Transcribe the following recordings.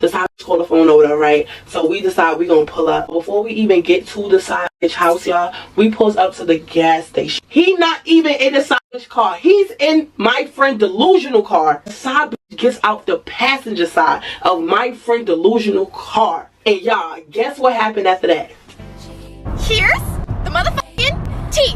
decide to call the phone over there, right? So we decide we're gonna pull up. Before we even get to the side bitch house, y'all, we pulls up to the gas station. He not even in the side bitch car. He's in my friend delusional car. The side bitch gets out the passenger side of my friend delusional car. And y'all, guess what happened after that? Here's the motherfucking tea.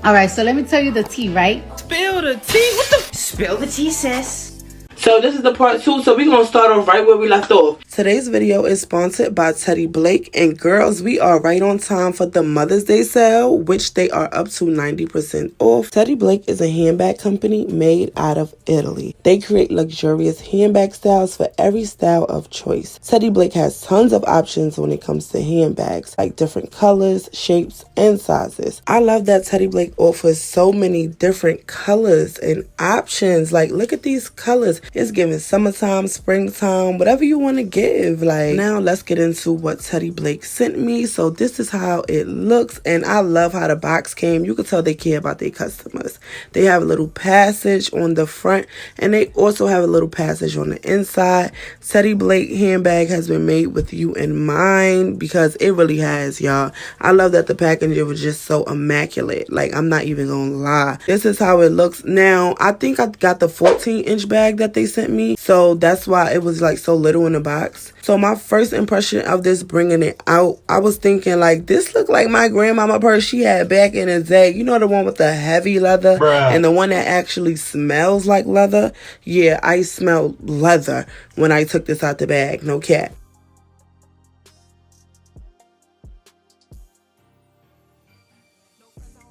Alright, so let me tell you the tea, right? Spill the tea. What the? Spill the tea, sis. So this is the part 2, so we're going to start off right where we left off. Today's video is sponsored by Teddy Blake. And girls, we are right on time for the Mother's Day sale, which they are up to 90% off. Teddy Blake is a handbag company made out of Italy. They create luxurious handbag styles for every style of choice. Teddy Blake has tons of options when it comes to handbags, like different colors, shapes, and sizes. I love that Teddy Blake offers so many different colors and options. Like, look at these colors. It's giving summertime, springtime, whatever you want to give. Like, now let's get into what Teddy Blake sent me. So this is how it looks, and I love how the box came. You can tell they care about their customers. They have a little passage on the front, and they also have a little passage on the inside. Teddy Blake handbag has been made with you in mind, because it really has, y'all. I love that the packaging was just so immaculate. Like, I'm not even gonna lie. This is how it looks. Now, I think I got the 14-inch bag that they sent me, so that's why it was like so little in the box. So my first impression of this bringing it out, I was thinking like, this looked like my grandmama purse she had back in the day. You know, the one with the heavy leather, bruh, and the one that actually smells like leather. Yeah, I smelled leather when I took this out the bag, no cap.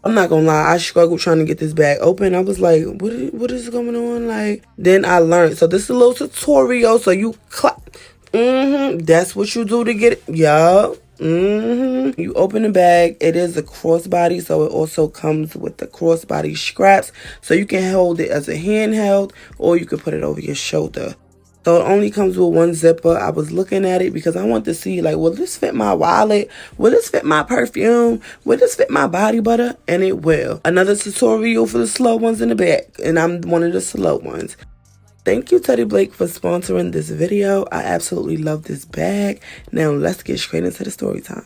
I'm not gonna lie, I struggled trying to get this bag open. I was like, what is going on? Like, then I learned. So this is a little tutorial. So you clap. That's what you do to get it. Yeah. You open the bag. It is a crossbody, so it also comes with the crossbody straps. So you can hold it as a handheld, or you can put it over your shoulder. So it only comes with one zipper. I was looking at it because I want to see, like, will this fit my wallet? Will this fit my perfume? Will this fit my body butter? And it will. Another tutorial for the slow ones in the back. And I'm one of the slow ones. Thank you, Teddy Blake, for sponsoring this video. I absolutely love this bag. Now let's get straight into the story time.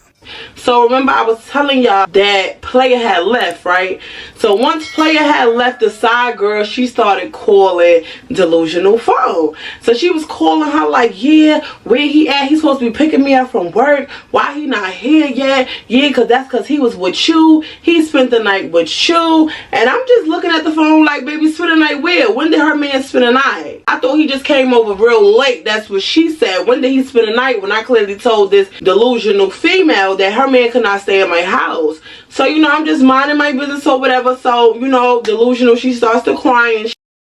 So remember, I was telling y'all that Player had left, right? So once Player had left, the side girl, she started calling Delusional phone. So she was calling her like, yeah, where he at? He's supposed to be picking me up from work. Why he not here yet? Yeah, because he was with you. He spent the night with you. And I'm just looking at the phone like, baby, spend the night where? When did her man spend the night? I thought he just came over real late. That's what she said. When did he spend the night? When I clearly told this delusional female that her man could not stay at my house. So, you know, I'm just minding my business or whatever. So, you know, delusional, she starts to crying.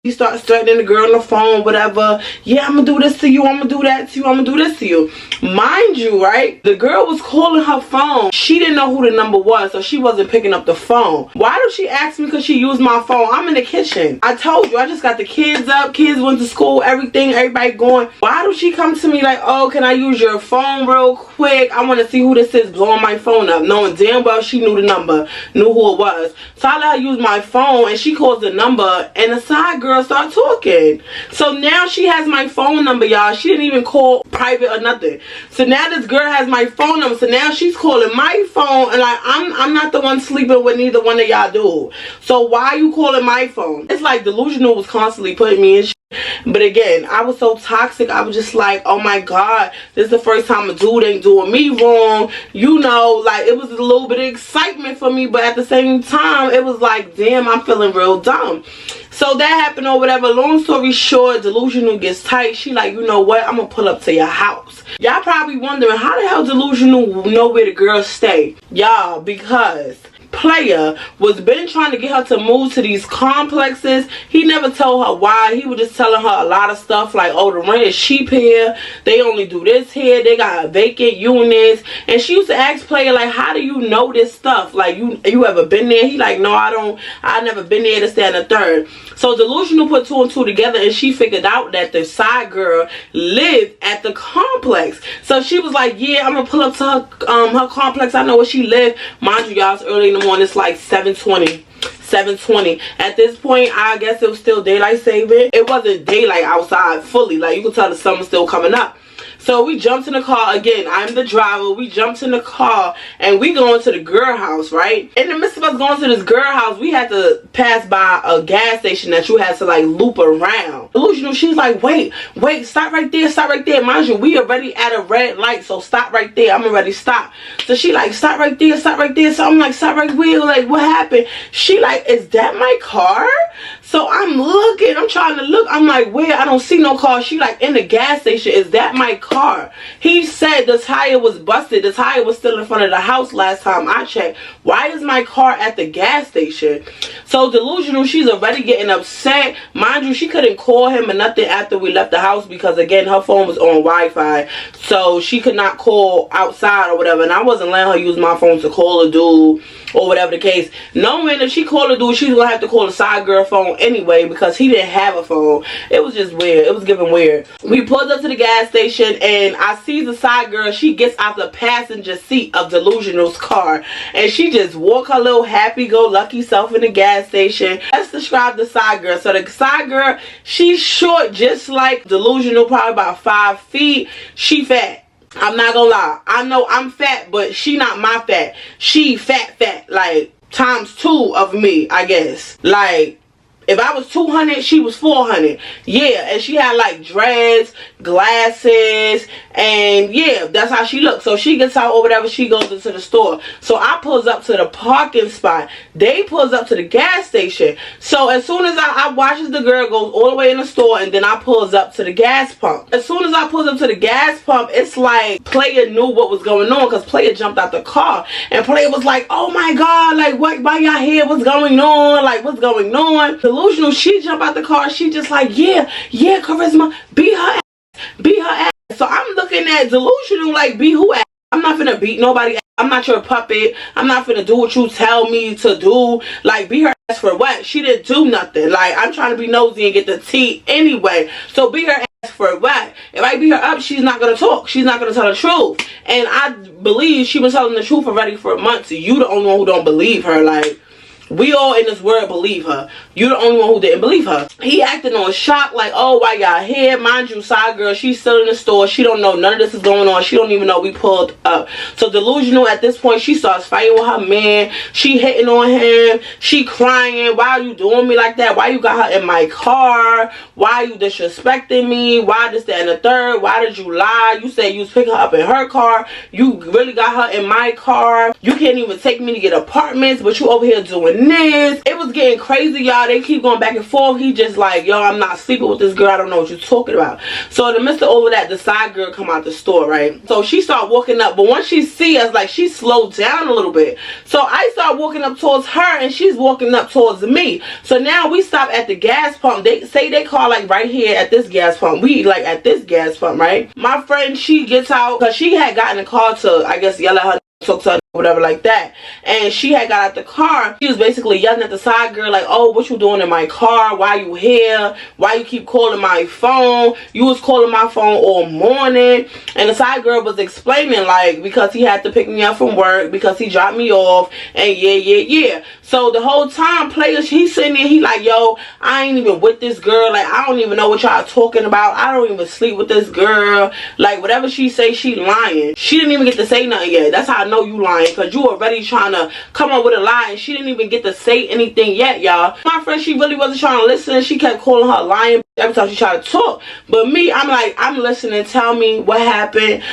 She starts threatening the girl on the phone, whatever. Yeah, I'm gonna do this to you. I'm gonna do that to you. I'm gonna do this to you. Mind you, right? The girl was calling her phone. She didn't know who the number was, so she wasn't picking up the phone. Why did she ask me? Because she used my phone. I'm in the kitchen. I told you, I just got the kids up. Kids went to school, everything, everybody going. Why do she come to me like, oh, can I use your phone real quick? I want to see who this is blowing my phone up. Knowing damn well she knew the number, knew who it was. So I let her use my phone, and she calls the number, and the side girl start talking. So now she has my phone number, y'all. She didn't even call private or nothing. So now this girl has my phone number. So now she's calling my phone, and like, I'm not the one sleeping with neither one of y'all do. So why are you calling my phone? It's like delusional was constantly putting me in shit. But again, I was so toxic. I was just like, oh my god, this is the first time a dude ain't doing me wrong. You know, like, it was a little bit of excitement for me, but at the same time, it was like, damn, I'm feeling real dumb. So that happened or whatever. Long story short, delusional gets tight. She like, you know what, I'm gonna pull up to your house. Y'all probably wondering, how the hell delusional know where the girls stay? Y'all, because Player was been trying to get her to move to these complexes. He never told her why. He was just telling her a lot of stuff like, oh, the rent is cheap here, they only do this here, they got vacant units. And she used to ask Player like, how do you know this stuff? Like, you ever been there? He like, no, I never been there, to stand a third. So delusional put 2 and 2 together, and she figured out that the side girl lived at the complex. So she was like, yeah, I'm gonna pull up to her complex. I know where she lived. Mind you, y'all, it's early in the morning. It's like 7:20. At this point, I guess it was still daylight saving. It wasn't daylight outside fully. Like, you could tell the sun was still coming up. So we jumped in the car again. I'm the driver. We jumped in the car and we going to the girl house, right? In the midst of us going to this girl house, we had to pass by a gas station that you had to like loop around. Delusional, she's like, wait, stop right there, stop right there. Mind you, we already at a red light, so stop right there. I'm already stopped. So she like, stop right there, stop right there. So I'm like, stop right where? Like, what happened? She like, is that my car? So I'm looking, I'm trying to look. I'm like, where? I don't see no car. She like, in the gas station. Is that my car? He said the tire was busted. The tire was still in front of the house last time I checked. Why is my car at the gas station? So delusional, she's already getting upset. Mind you, she couldn't call him or nothing after we left the house because again, her phone was on Wi-Fi. So she could not call outside or whatever. And I wasn't letting her use my phone to call a dude or whatever the case. Knowing if she called a dude, she was going to have to call the side girl phone anyway because he didn't have a phone. It was just weird. It was giving weird. We pulled up to the gas station and I see the side girl. She gets out the passenger seat of Delusional's car and she just walk her little happy-go-lucky self in the gas station. Let's describe the side girl. So the side girl, she's short just like Delusional, probably about 5 feet. She fat. I'm not gonna lie. I know I'm fat, but she not my fat. She fat, like times 2 of me, I guess. Like, if I was 200, she was 400. Yeah, and she had like dreads, glasses, and yeah, that's how she looked. So she gets out or whatever, she goes into the store. So I pulls up to the parking spot. They pulls up to the gas station. So as soon as I watches the girl goes all the way in the store, and then I pulls up to the gas pump. As soon as I pulls up to the gas pump, it's like Player knew what was going on because Player jumped out the car. And Player was like, oh my God, like what, why y'all here? What's going on? Like what's going on? Delusional, she jumped out the car. She just like, yeah, Charisma, beat her ass. So I'm looking at Delusional like, beat who ass? I'm not finna beat nobody ass. I'm not your puppet. I'm not finna do what you tell me to do. Like, beat her ass for what? She didn't do nothing. Like, I'm trying to be nosy and get the tea anyway. So beat her ass for what? If I beat her up, she's not gonna talk. She's not gonna tell the truth. And I believe she was telling the truth already for months. You the only one who don't believe her. Like, we all in this world believe her. You the only one who didn't believe her. He acting on shock like, oh, why y'all here? Mind you, side girl, she's still in the store. She don't know none of this is going on. She don't even know we pulled up. So Delusional, at this point, she starts fighting with her man. She hitting on him. She crying. Why are you doing me like that? Why you got her in my car? Why are you disrespecting me? Why this, that, and the third? Why did you lie? You said you was picking her up in her car. You really got her in my car. You can't even take me to get apartments, but you over here doing this. It was getting crazy, y'all. They keep going back and forth. He just like, yo, I'm not sleeping with this girl. I don't know what you're talking about. So in the midst of all of that, the side girl come out the store, right? So she start walking up, but once she see us, like, she slowed down a little bit. So I start walking up towards her and she's walking up towards me. So now we stop at the gas pump. They say they call like right here at this gas pump. We like at this gas pump, right? My friend, she gets out because she had gotten a call to, I guess, yell at her, talk to her, whatever like that. And she had got out the car. She was basically yelling at the side girl like, oh, what you doing in my car? Why you here? Why you keep calling my phone? You was calling my phone all morning. And the side girl was explaining like, because he had to pick me up from work, because he dropped me off, and yeah. So the whole time, Player, he's sitting there, he like, yo, I ain't even with this girl. Like, I don't even know what y'all talking about. I don't even sleep with this girl. Like, whatever she say, she lying. She didn't even get to say nothing yet. That's how I know you lying, because you already trying to come up with a lie, and she didn't even get to say anything yet, y'all. My friend, she really wasn't trying to listen. She kept calling her lying every time she tried to talk. But me, I'm like, I'm listening. Tell me what happened.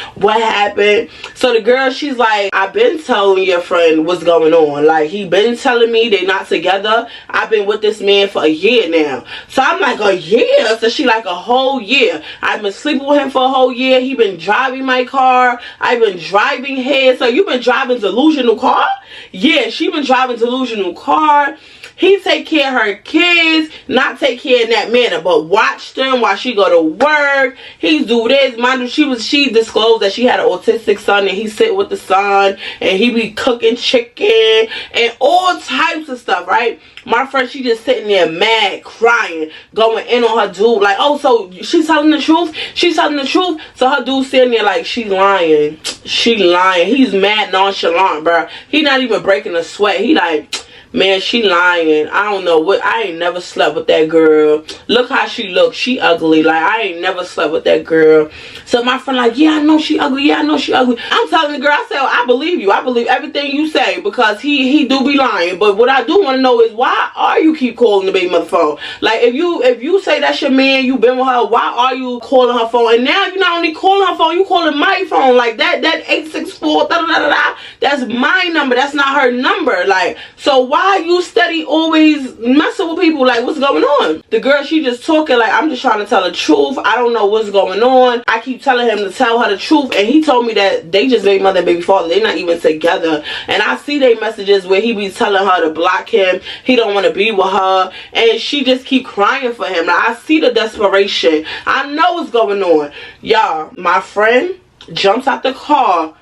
So the girl, she's like, I've been telling your friend what's going on. Like, he been telling me they not together. I've been with this man for a year now. So I'm like, a year? So she like, a whole year. I've been sleeping with him for a whole year. He been driving my car. I've been driving his. So you been driving Delusional car? Yeah, she been driving Delusional car. He take care of her kids, not take care in that manner, but watch them while she go to work. He do this. Mind you, she disclosed that she had an autistic son, and he sit with the son, and he be cooking chicken and all types of stuff, right? My friend, she just sitting there mad, crying, going in on her dude. Like, oh, so she's telling the truth? She's telling the truth? So her dude sitting there like, she lying. She lying. He's mad nonchalant, bro. He not even breaking a sweat. He like, Man, she lying. I don't know what. I ain't never slept with that girl. Look how she looks. She ugly. Like, I ain't never slept with that girl. So my friend like, yeah, I know she ugly. Yeah, I know she ugly. I'm telling the girl, I said, I believe you. I believe everything you say, because he do be lying. But what I do want to know is, why are you keep calling the baby mother phone? Like, if you say that's your man, you been with her, why are you calling her phone? And now you're not only calling her phone, you calling my phone. Like, that 864 da da da da. That's my number. That's not her number. Like, so why you steady always messing with people? Like, what's going on? The girl, she just talking like, I'm just trying to tell the truth. I don't know what's going on. I keep telling him to tell her the truth, and he told me that they just baby mother and baby father. They're not even together. And I see they messages where he be telling her to block him. He don't want to be with her, and she just keep crying for him. Like, I see the desperation. I know what's going on. Y'all, my friend jumps out the car,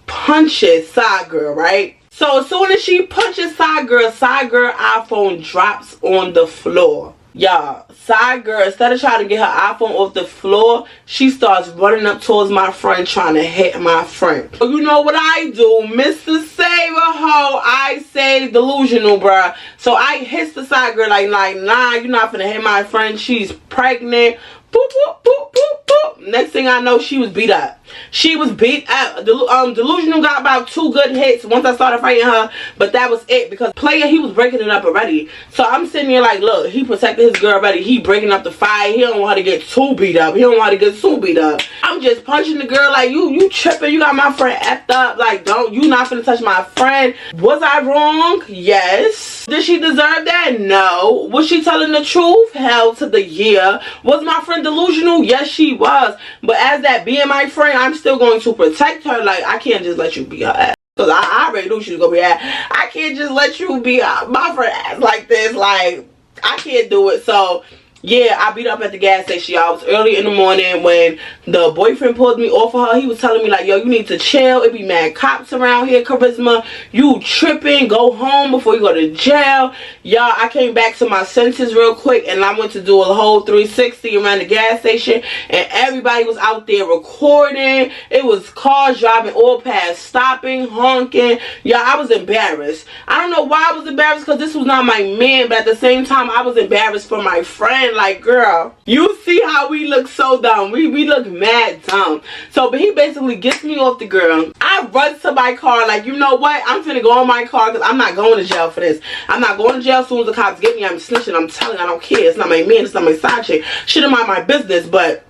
punches side girl, right? So as soon as she punches side girl iPhone drops on the floor. Y'all, side girl, instead of trying to get her iPhone off the floor, she starts running up towards my friend, trying to hit my friend. So you know what I do, Mr. Save a Hoe, I say delusional, bruh. So I hit the side girl like, nah, you're not finna hit my friend. She's pregnant. Boop, boop, boop, boop, boop. Next thing I know, she was beat up. She was beat up. Delusional got about 2 good hits once I started fighting her, but that was it, because player, he was breaking it up already. So I'm sitting here like, look, he protected his girl already. He breaking up the fight. He don't want her to get too beat up. He don't want her to get too beat up. I'm just punching the girl like, you tripping. You got my friend effed up. Like, you not finna touch my friend. Was I wrong? Yes. Did she deserve that? No. Was she telling the truth? Hell to the year. Was my friend delusional? Yes, she was. But as that being my friend, I'm still going to protect her. Like, I can't just let you be her ass, because I already knew she was gonna be her ass. I can't just let you be my friend ass like this. Like, I can't do it. So yeah, I beat up at the gas station, y'all. It was early in the morning when the boyfriend pulled me off of her. He was telling me like, yo, you need to chill. It be mad cops around here, Charisma. You tripping. Go home before you go to jail. Y'all, I came back to my senses real quick, and I went to do a whole 360 around the gas station, and everybody was out there recording. It was cars driving all past, stopping, honking. Y'all, I was embarrassed. I don't know why I was embarrassed, because this was not my man, but at the same time, I was embarrassed for my friend. Like, girl, you see how we look so dumb. We look mad dumb. So, but he basically gets me off the girl. I run to my car like, you know what? I'm finna go on my car, because I'm not going to jail for this. I'm not going to jail as soon as the cops get me. I'm snitching. I'm telling you, I don't care. It's not my man. It's not my side chick. Shouldn't mind my business, but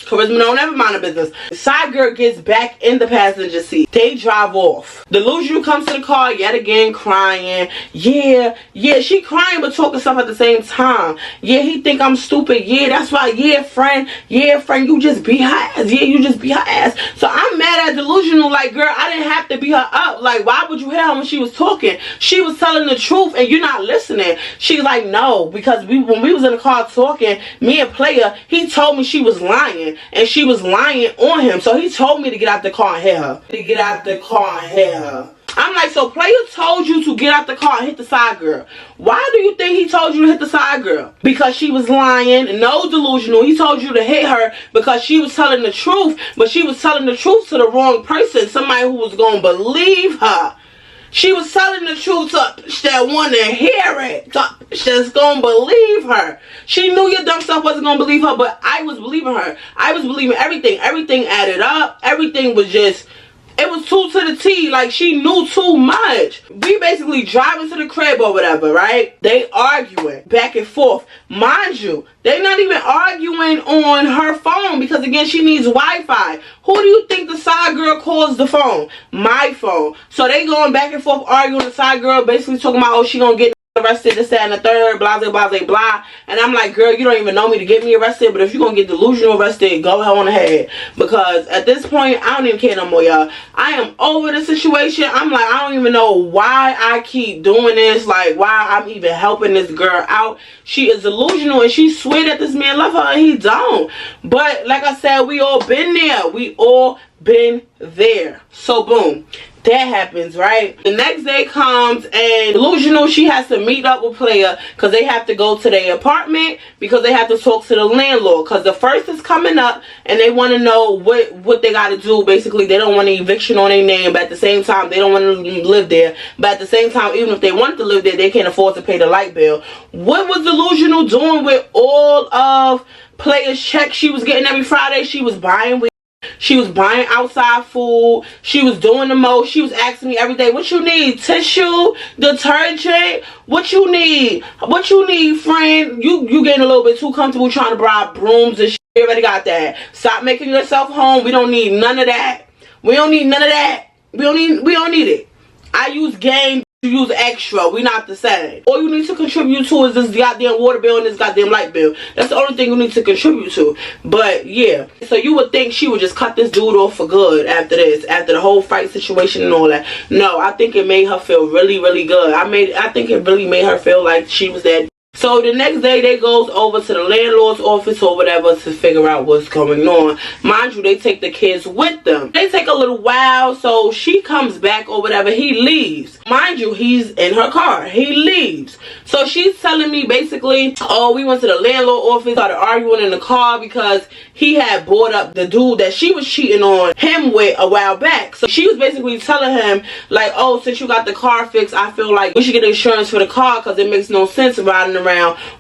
Charisma don't ever mind her business. Side girl gets back in the passenger seat. They drive off. Delusional comes to the car yet again, crying. Yeah, she crying but talking stuff at the same time. Yeah, he think I'm stupid. Yeah, that's why. Yeah, friend, you just beat her ass. Yeah, you just beat her ass. So I'm mad at Delusional. Like, girl, I didn't have to beat her up. Like, why would you hear her when she was talking? She was telling the truth and you're not listening. She's like, no, because when we was in the car talking, me and Player, he told me she was lying. And she was lying on him. So he told me to get out the car and hit her. I'm like, so Player told you to get out the car and hit the side girl. Why do you think he told you to hit the side girl? Because she was lying. No, Delusional. He told you to hit her because she was telling the truth. But she was telling the truth to the wrong person. Somebody who was going to believe her. She was telling the truth to that want to hear it. Just gonna believe her. She knew your dumb stuff wasn't gonna believe her, but I was believing her. I was believing everything. Everything added up. Everything was just, it was 2 to the T. Like, she knew too much. We basically driving to the crib or whatever, right? They arguing back and forth. Mind you, they not even arguing on her phone because, again, she needs Wi-Fi. Who do you think the side girl calls the phone? My phone. So they going back and forth arguing. The side girl basically talking about, oh, she gonna get arrested, this, that, and the third, blah, blah, blah, blah, blah. And I'm like, girl, you don't even know me to get me arrested, but if you're gonna get Delusional arrested, go on ahead. Because at this point, I don't even care no more, y'all. I am over the situation. I'm like, I don't even know why I keep doing this, like, why I'm even helping this girl out. She is delusional, and she swear that this man love her, and he don't. But like I said, we all been there. We all been there. So boom, that happens, right? The next day comes and delusional, she has to meet up with player because they have to go to their apartment because they have to talk to the landlord because the first is coming up and they want to know what they got to do. Basically, they don't want an eviction on their name, but at the same time they don't want to live there. But at the same time, even if they want to live there, they can't afford to pay the light bill. What was delusional doing with all of player's checks she was getting every Friday? She was buying weed. She was buying outside food. She was doing the most. She was asking me every day, what you need? Tissue? Detergent? What you need? What you need, friend? You getting a little bit too comfortable trying to buy brooms and shit. You already got that. Stop making yourself home. We don't need none of that. We don't need none of that. We don't need it. I use game. You use extra. We not the same. All you need to contribute to is this goddamn water bill and this goddamn light bill. That's the only thing you need to contribute to. But yeah, so you would think she would just cut this dude off for good after this, after the whole fight situation and all that. No, I think it made her feel really, really good. I think it really made her feel like she was that. So the next day they goes over to the landlord's office or whatever to figure out what's going on. Mind you, they take the kids with them. They take a little while, so she comes back or whatever. He leaves. Mind you, he's in her car. He leaves. So she's telling me basically, oh, we went to the landlord office, started arguing in the car because he had brought up the dude that she was cheating on him with a while back. So she was basically telling him like, oh, since you got the car fixed, I feel like we should get insurance for the car because it makes no sense riding around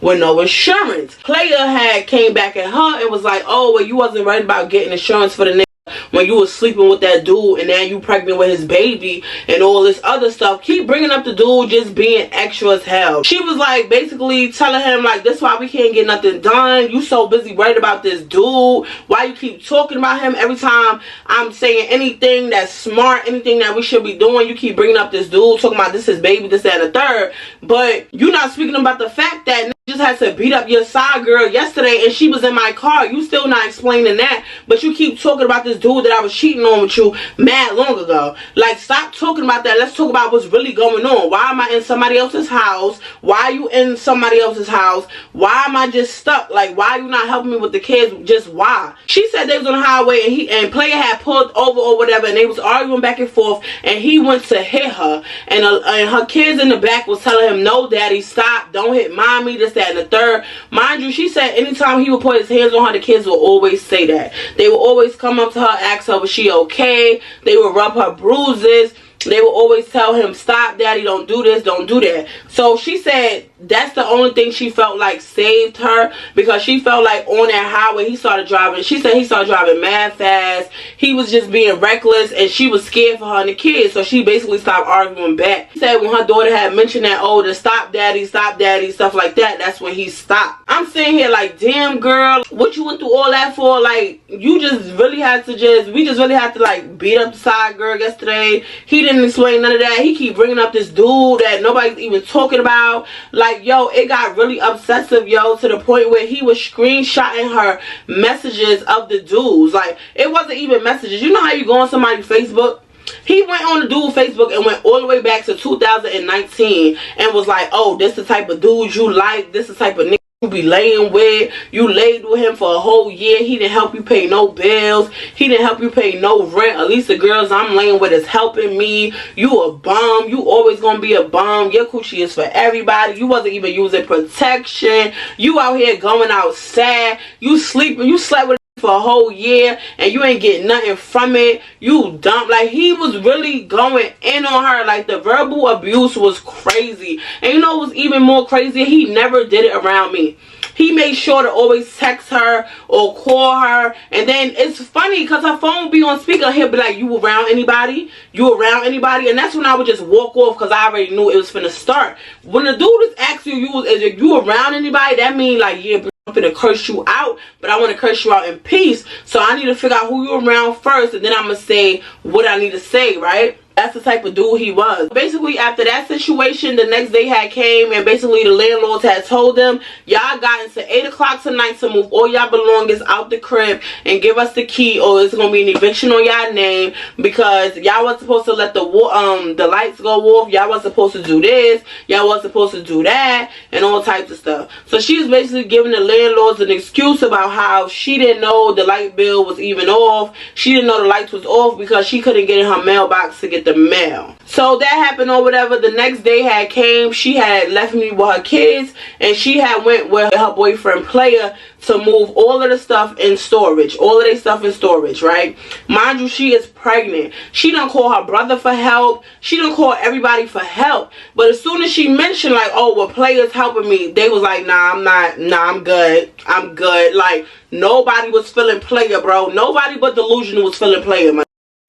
with no insurance. Player had came back at her and was like, oh, well, you wasn't right about getting insurance for the nigga when you was sleeping with that dude and now you pregnant with his baby and all this other stuff. Keep bringing up the dude just being extra as hell. She was like basically telling him like, that's why we can't get nothing done. You so busy worried about this dude. Why you keep talking about him every time I'm saying anything that's smart, anything that we should be doing, you keep bringing up this dude, talking about this is baby, this, that, and the third. But you're not speaking about the fact that just had to beat up your side girl yesterday and she was in my car. You still not explaining that, but you keep talking about this dude that I was cheating on with you mad long ago. Like, stop talking about that. Let's talk about what's really going on. Why am I in somebody else's house? Why are you in somebody else's house? Why am I just stuck? Like, why are you not helping me with the kids? Just why? She said they was on the highway and player had pulled over or whatever and they was arguing back and forth and he went to hit her and her kids in the back was telling him, no daddy, stop, don't hit mommy, this, that, and the third. Mind you, she said anytime he would put his hands on her, the kids will always say that. They will always come up to her, ask her was she okay. They would rub her bruises. They will always tell him, stop daddy, don't do this, don't do that. So she said that's the only thing she felt like saved her, because she felt like on that highway he started driving. She said he started driving mad fast. He was just being reckless and she was scared for her and the kids. So she basically stopped arguing back. She said when her daughter had mentioned that, oh, the stop daddy, stuff like that, that's when he stopped. I'm sitting here like, damn girl, what you went through all that for? Like, you just really had to we just really had to like beat up the side girl yesterday. He didn't explain none of that. He keep bringing up this dude that nobody's even talking about. Like, yo, it got really obsessive, yo, to the point where he was screenshotting her messages of the dudes. Like, it wasn't even messages. You know how you go on somebody's Facebook? He went on the dude Facebook and went all the way back to 2019 and was like, oh, this the type of dude you like, this the type of nigga you be laying with. You laid with him for a whole year. He didn't help you pay no bills. He didn't help you pay no rent. At least the girls I'm laying with is helping me. You a bum. You always gonna be a bum. Your coochie is for everybody. You wasn't even using protection. You out here going outside. You sleeping. You slept with for a whole year and you ain't getting nothing from it. You dumb. Like, he was really going in on her. Like, the verbal abuse was crazy. And you know what was even more crazy? He never did it around me. He made sure to always text her or call her. And then it's funny because her phone would be on speaker. He'll be like, you around anybody? You around anybody? And that's when I would just walk off because I already knew it was finna start. When the dude is asking you, is you around anybody? That mean like, yeah, I'm finna curse you out, but I want to curse you out in peace. So I need to figure out who you around first, and then I'm gonna say what I need to say, right? That's the type of dude he was. Basically, after that situation, the next day had came, and basically the landlords had told them, y'all got until 8 o'clock tonight to move all y'all belongings out the crib and give us the key, or it's gonna be an eviction on y'all name, because y'all was supposed to let the lights go off, y'all was supposed to do this, y'all was supposed to do that, and all types of stuff. So she was basically giving the landlords an excuse about how she didn't know the light bill was even off. She didn't know the lights was off because she couldn't get in her mailbox to get the mail. So that happened or whatever. The next day had came. She had left me with her kids, and she had went with her boyfriend Player to move all of the stuff in storage. All of their stuff in storage, right? Mind you, she is pregnant. She done call her brother for help. She done call everybody for help. But as soon as she mentioned like, oh, well, Player's helping me, they was like, nah, I'm not. Nah, I'm good. I'm good. Like, nobody was feeling Player, bro. Nobody but Delusional was feeling Player, man.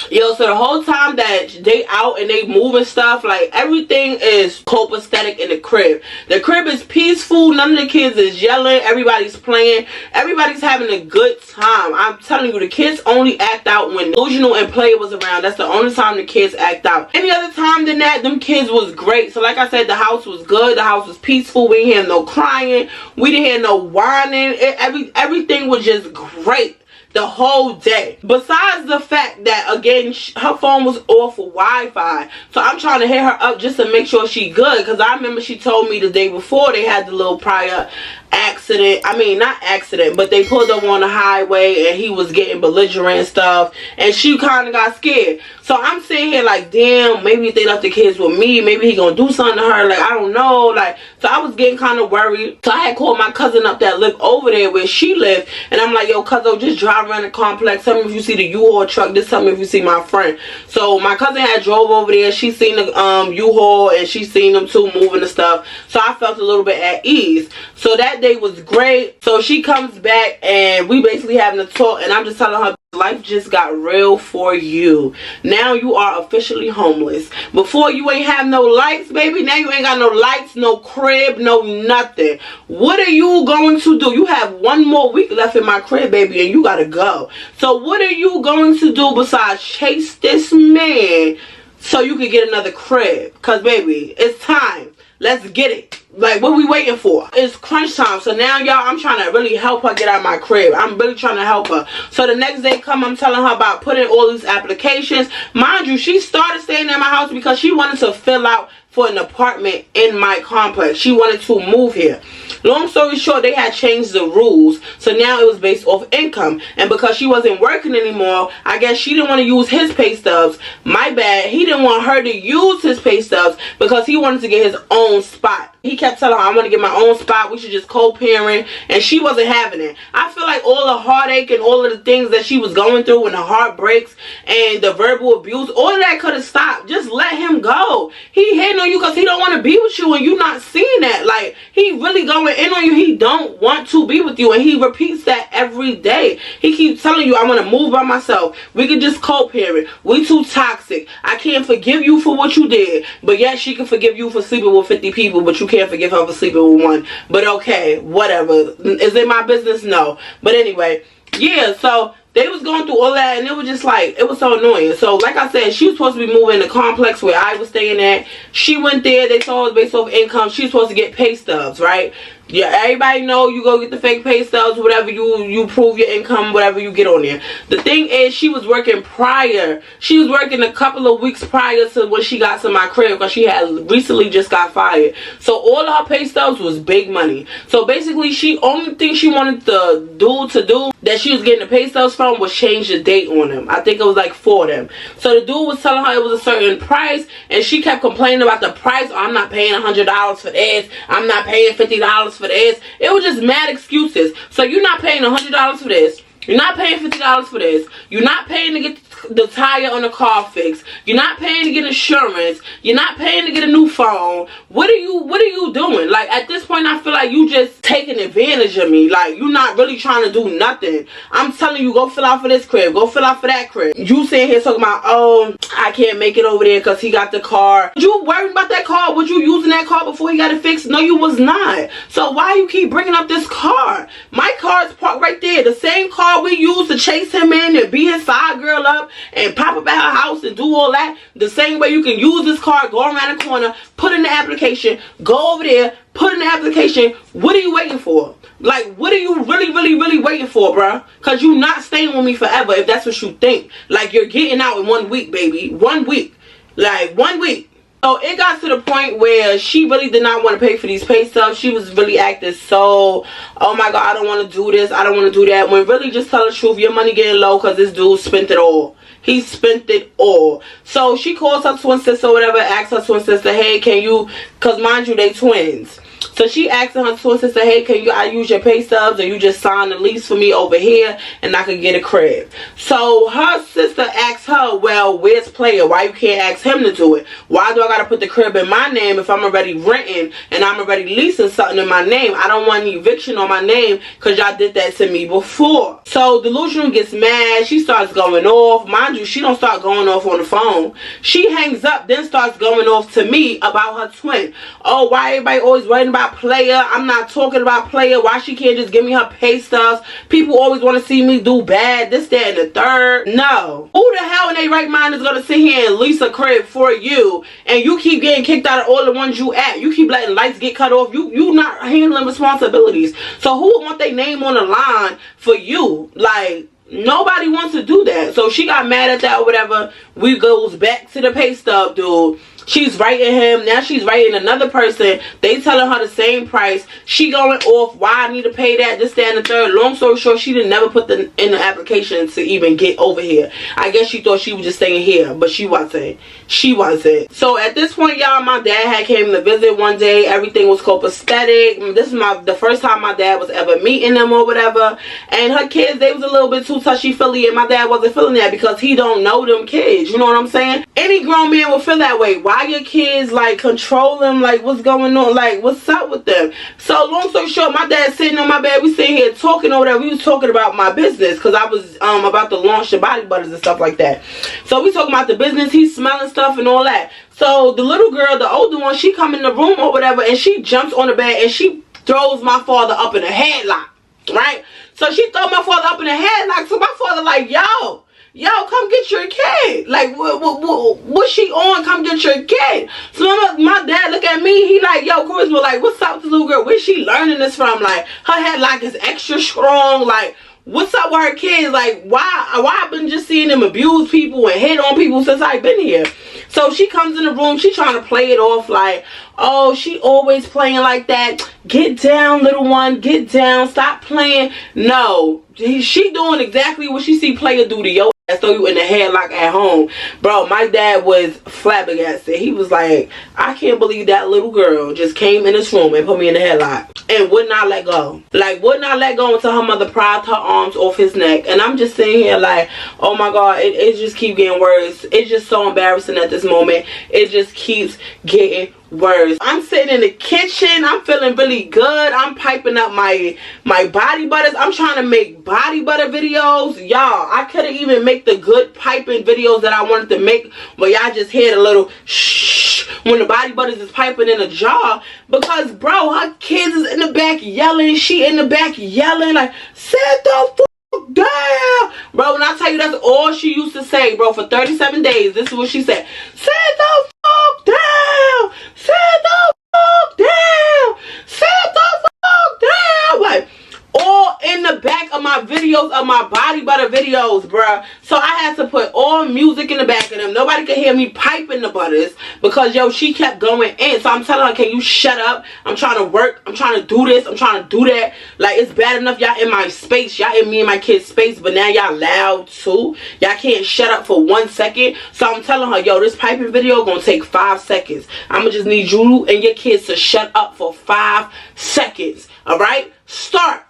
Yo, so the whole time that they out and they moving stuff, like, everything is copacetic in the crib. The crib is peaceful. None of the kids is yelling. Everybody's playing. Everybody's having a good time. I'm telling you, the kids only act out when Delusional and Player was around. That's the only time the kids act out. Any other time than that, them kids was great. So like I said, the house was good. The house was peaceful. We didn't hear no crying. We didn't hear no whining. Everything was just great the whole day. Besides the fact that, again, her phone was off for Wi-Fi, so I'm trying to hit her up just to make sure she good, because I remember she told me the day before they had the little prior accident. I mean, not accident, but they pulled up on the highway and he was getting belligerent and stuff, and she kind of got scared. So I'm sitting here like, damn, maybe if they left the kids with me, maybe he gonna do something to her, like, I don't know. Like, so I was getting kind of worried. So I had called my cousin up that lived over there where she lived, and I'm like, yo, cousin, just drive around the complex, tell me if you see the U-Haul truck, just tell me if you see my friend. So my cousin had drove over there. She seen the U-Haul, and she seen them too moving the stuff, so I felt a little bit at ease. So that day was great. So she comes back and we basically having a talk, and I'm just telling her, life just got real for you. Now you are officially homeless. Before you ain't have no lights, baby. Now you ain't got no lights, no crib, no nothing. What are you going to do? You have 1 more week left in my crib, baby, and you gotta go. So what are you going to do besides chase this man so you can get another crib? Because, baby, it's time. Let's get it. Like, what we waiting for? It's crunch time. So now, y'all, I'm trying to really help her get out of my crib. I'm really trying to help her. So the next day come, I'm telling her about putting all these applications. Mind you, she started staying at my house because she wanted to fill out for an apartment in my complex. She wanted to move here. Long story short, they had changed the rules, so now it was based off income. And because she wasn't working anymore, I guess she didn't want to use his pay stubs. My bad. He didn't want her to use his pay stubs because he wanted to get his own spot. He kept telling her, I want to get my own spot, we should just co-parent, and she wasn't having it. I feel like all the heartache and all of the things that she was going through, and the heartbreaks and the verbal abuse, all of that could have stopped. Just let him go. He hitting on you because he don't want to be with you, and you not seeing that. Like, he really going in on you. He don't want to be with you, and he repeats that every day. He keeps telling you, I want to move by myself. We can just co-parent. We too toxic. I can't forgive you for what you did, but yes, she can forgive you for sleeping with 50 people, but you can't forgive her for sleeping with 1. But okay, whatever. Is it my business? No. But anyway, yeah, so they was going through all that, and it was just like, it was so annoying. So like I said, she was supposed to be moving in the complex where I was staying at. She went there. They told her based off income she was supposed to get pay stubs, right? Yeah, everybody know you go get the fake pay stubs, whatever, you prove your income, whatever you get on there. The thing is, she was working prior. She was working a couple of weeks prior to when she got to my crib, because she had recently just got fired. So all of her pay stubs was big money. So basically, only thing she wanted the dude to do that she was getting the pay stubs from was change the date on them. I think it was like 4 of them. So the dude was telling her it was a certain price, and she kept complaining about the price. Oh, I'm not paying $100 for this. I'm not paying $50 for this. It was just mad excuses. So you're not paying $100 for this. You're not paying $50 for this. You're not paying to get the tire on the car fixed. You're not paying to get insurance. You're not paying to get a new phone. What are you doing? Like, at this point, I feel like you just taking advantage of me. Like, you're not really trying to do nothing. I'm telling you, go fill out for this crib. Go fill out for that crib. You sitting here talking about, oh, I can't make it over there because he got the car. You worried about that car? Was you using that car before he got it fixed? No, you was not. So why you keep bringing up this car? My car is parked right there. The same car we used to chase him in and beat his side girl up. and pop up at her house and do all that, the same way you can use this card, go around the corner, put in the application, go over there, put in the application. What are you waiting for? Like, what are you really waiting for, bruh? Because you not staying with me forever if that's what you think. Like, you're getting out in 1 week, baby. 1 week. Like, 1 week. So it got to the point where she really did not want to pay for these pay stubs. She was really acting so, oh my God, I don't want to do this, I don't want to do that. When really, just tell the truth, your money getting low because this dude spent it all. He spent it all. So she calls her twin sister or whatever, asks her twin sister, hey, can you, because mind you, they twins. So she asked her twin sister, hey, can I use your pay stubs, or you just sign the lease for me over here and I can get a crib? So her sister asked her, well, where's Player? Why you can't ask him to do it? Why do I gotta put the crib in my name if I'm already renting and I'm already leasing something in my name? I don't want any eviction on my name because y'all did that to me before. So Delusional gets mad. She starts going off. Mind you, she don't start going off on the phone. She hangs up, then starts going off to me about her twin. Oh, why everybody always writing about Player? I'm not talking about Player. Why she can't just give me her pay stubs? People always want to see me do bad, this, that, and the third. No. Who the hell in their right mind is going to sit here and lease a crib for you, and you keep getting kicked out of all the ones you at? You keep letting lights get cut off. You not handling responsibilities. So who would want their name on the line for you? Like, nobody wants to do that. So she got mad at that or whatever. We goes back to the pay stub dude. She's writing him. Now she's writing another person. They telling her the same price. She going off. Why I need to pay that, this, that, and the third. Long story short, she didn't never put in the application to even get over here. I guess she thought she was just staying here, but she wasn't. She wasn't. So at this point, y'all, my dad had came to visit one day. Everything was copacetic. This is the first time my dad was ever meeting them or whatever. And her kids, they was a little bit too touchy-feely, and my dad wasn't feeling that because he don't know them kids. You know what I'm saying? Any grown man will feel that way. Why your kids like control them? Like, what's going on? Like, what's up with them? So long story short, my dad sitting on my bed, we sitting here talking over there. We was talking about my business because I was about to launch the body butters and stuff like that. So we talking about the business. He's smelling stuff and all that. So the little girl, the older one, she come in the room or whatever, and she jumps on the bed and she throws my father up in a headlock, right? So she throw my father up in a headlock. So my father like, yo, come get your kid. Like, what's she on? Come get your kid. So my dad look at me. He like, yo, Charisma, like, what's up with this little girl? Where's she learning this from? Like, her headlock is extra strong. Like, what's up with her kids? Like, why I've been just seeing them abuse people and hit on people since I've been here? So she comes in the room. She trying to play it off like, oh, she always playing like that. Get down, little one. Get down. Stop playing. No. She doing exactly what she see Player do to yo. Throw you in the headlock at home. Bro, my dad was flabbergasted. He was like, I can't believe that little girl just came in this room and put me in the headlock and would not let go. Like, would not let go until her mother pried her arms off his neck. And I'm just sitting here like, oh my God, it just keeps getting worse. It's just so embarrassing at this moment. It just keeps getting worse. I'm sitting in the kitchen. I'm feeling really good. I'm piping up my body butters. I'm trying to make body butter videos. Y'all, I couldn't even make the good piping videos that I wanted to make, but y'all just hear the little shh when the body butters is piping in a jar, because bro, her kids is in the back yelling. She in the back yelling like, sit the fuck down. Bro, when I tell you that's all she used to say, bro, for 37 days, this is what she said. Sit the fuck down. Sit the fuck down. Sit the fuck down. Like, all in the back of my videos, of my body butter videos, bruh. So I had to put all music in the back of them. Nobody could hear me piping the butters because, yo, she kept going in. So I'm telling her, can you shut up? I'm trying to work. I'm trying to do this. I'm trying to do that. Like, it's bad enough y'all in my space. Y'all in me and my kid's space, but now y'all loud too. Y'all can't shut up for 1 second. So I'm telling her, yo, this piping video gonna take 5 seconds. I'm gonna just need you and your kids to shut up for 5 seconds. All right? Start.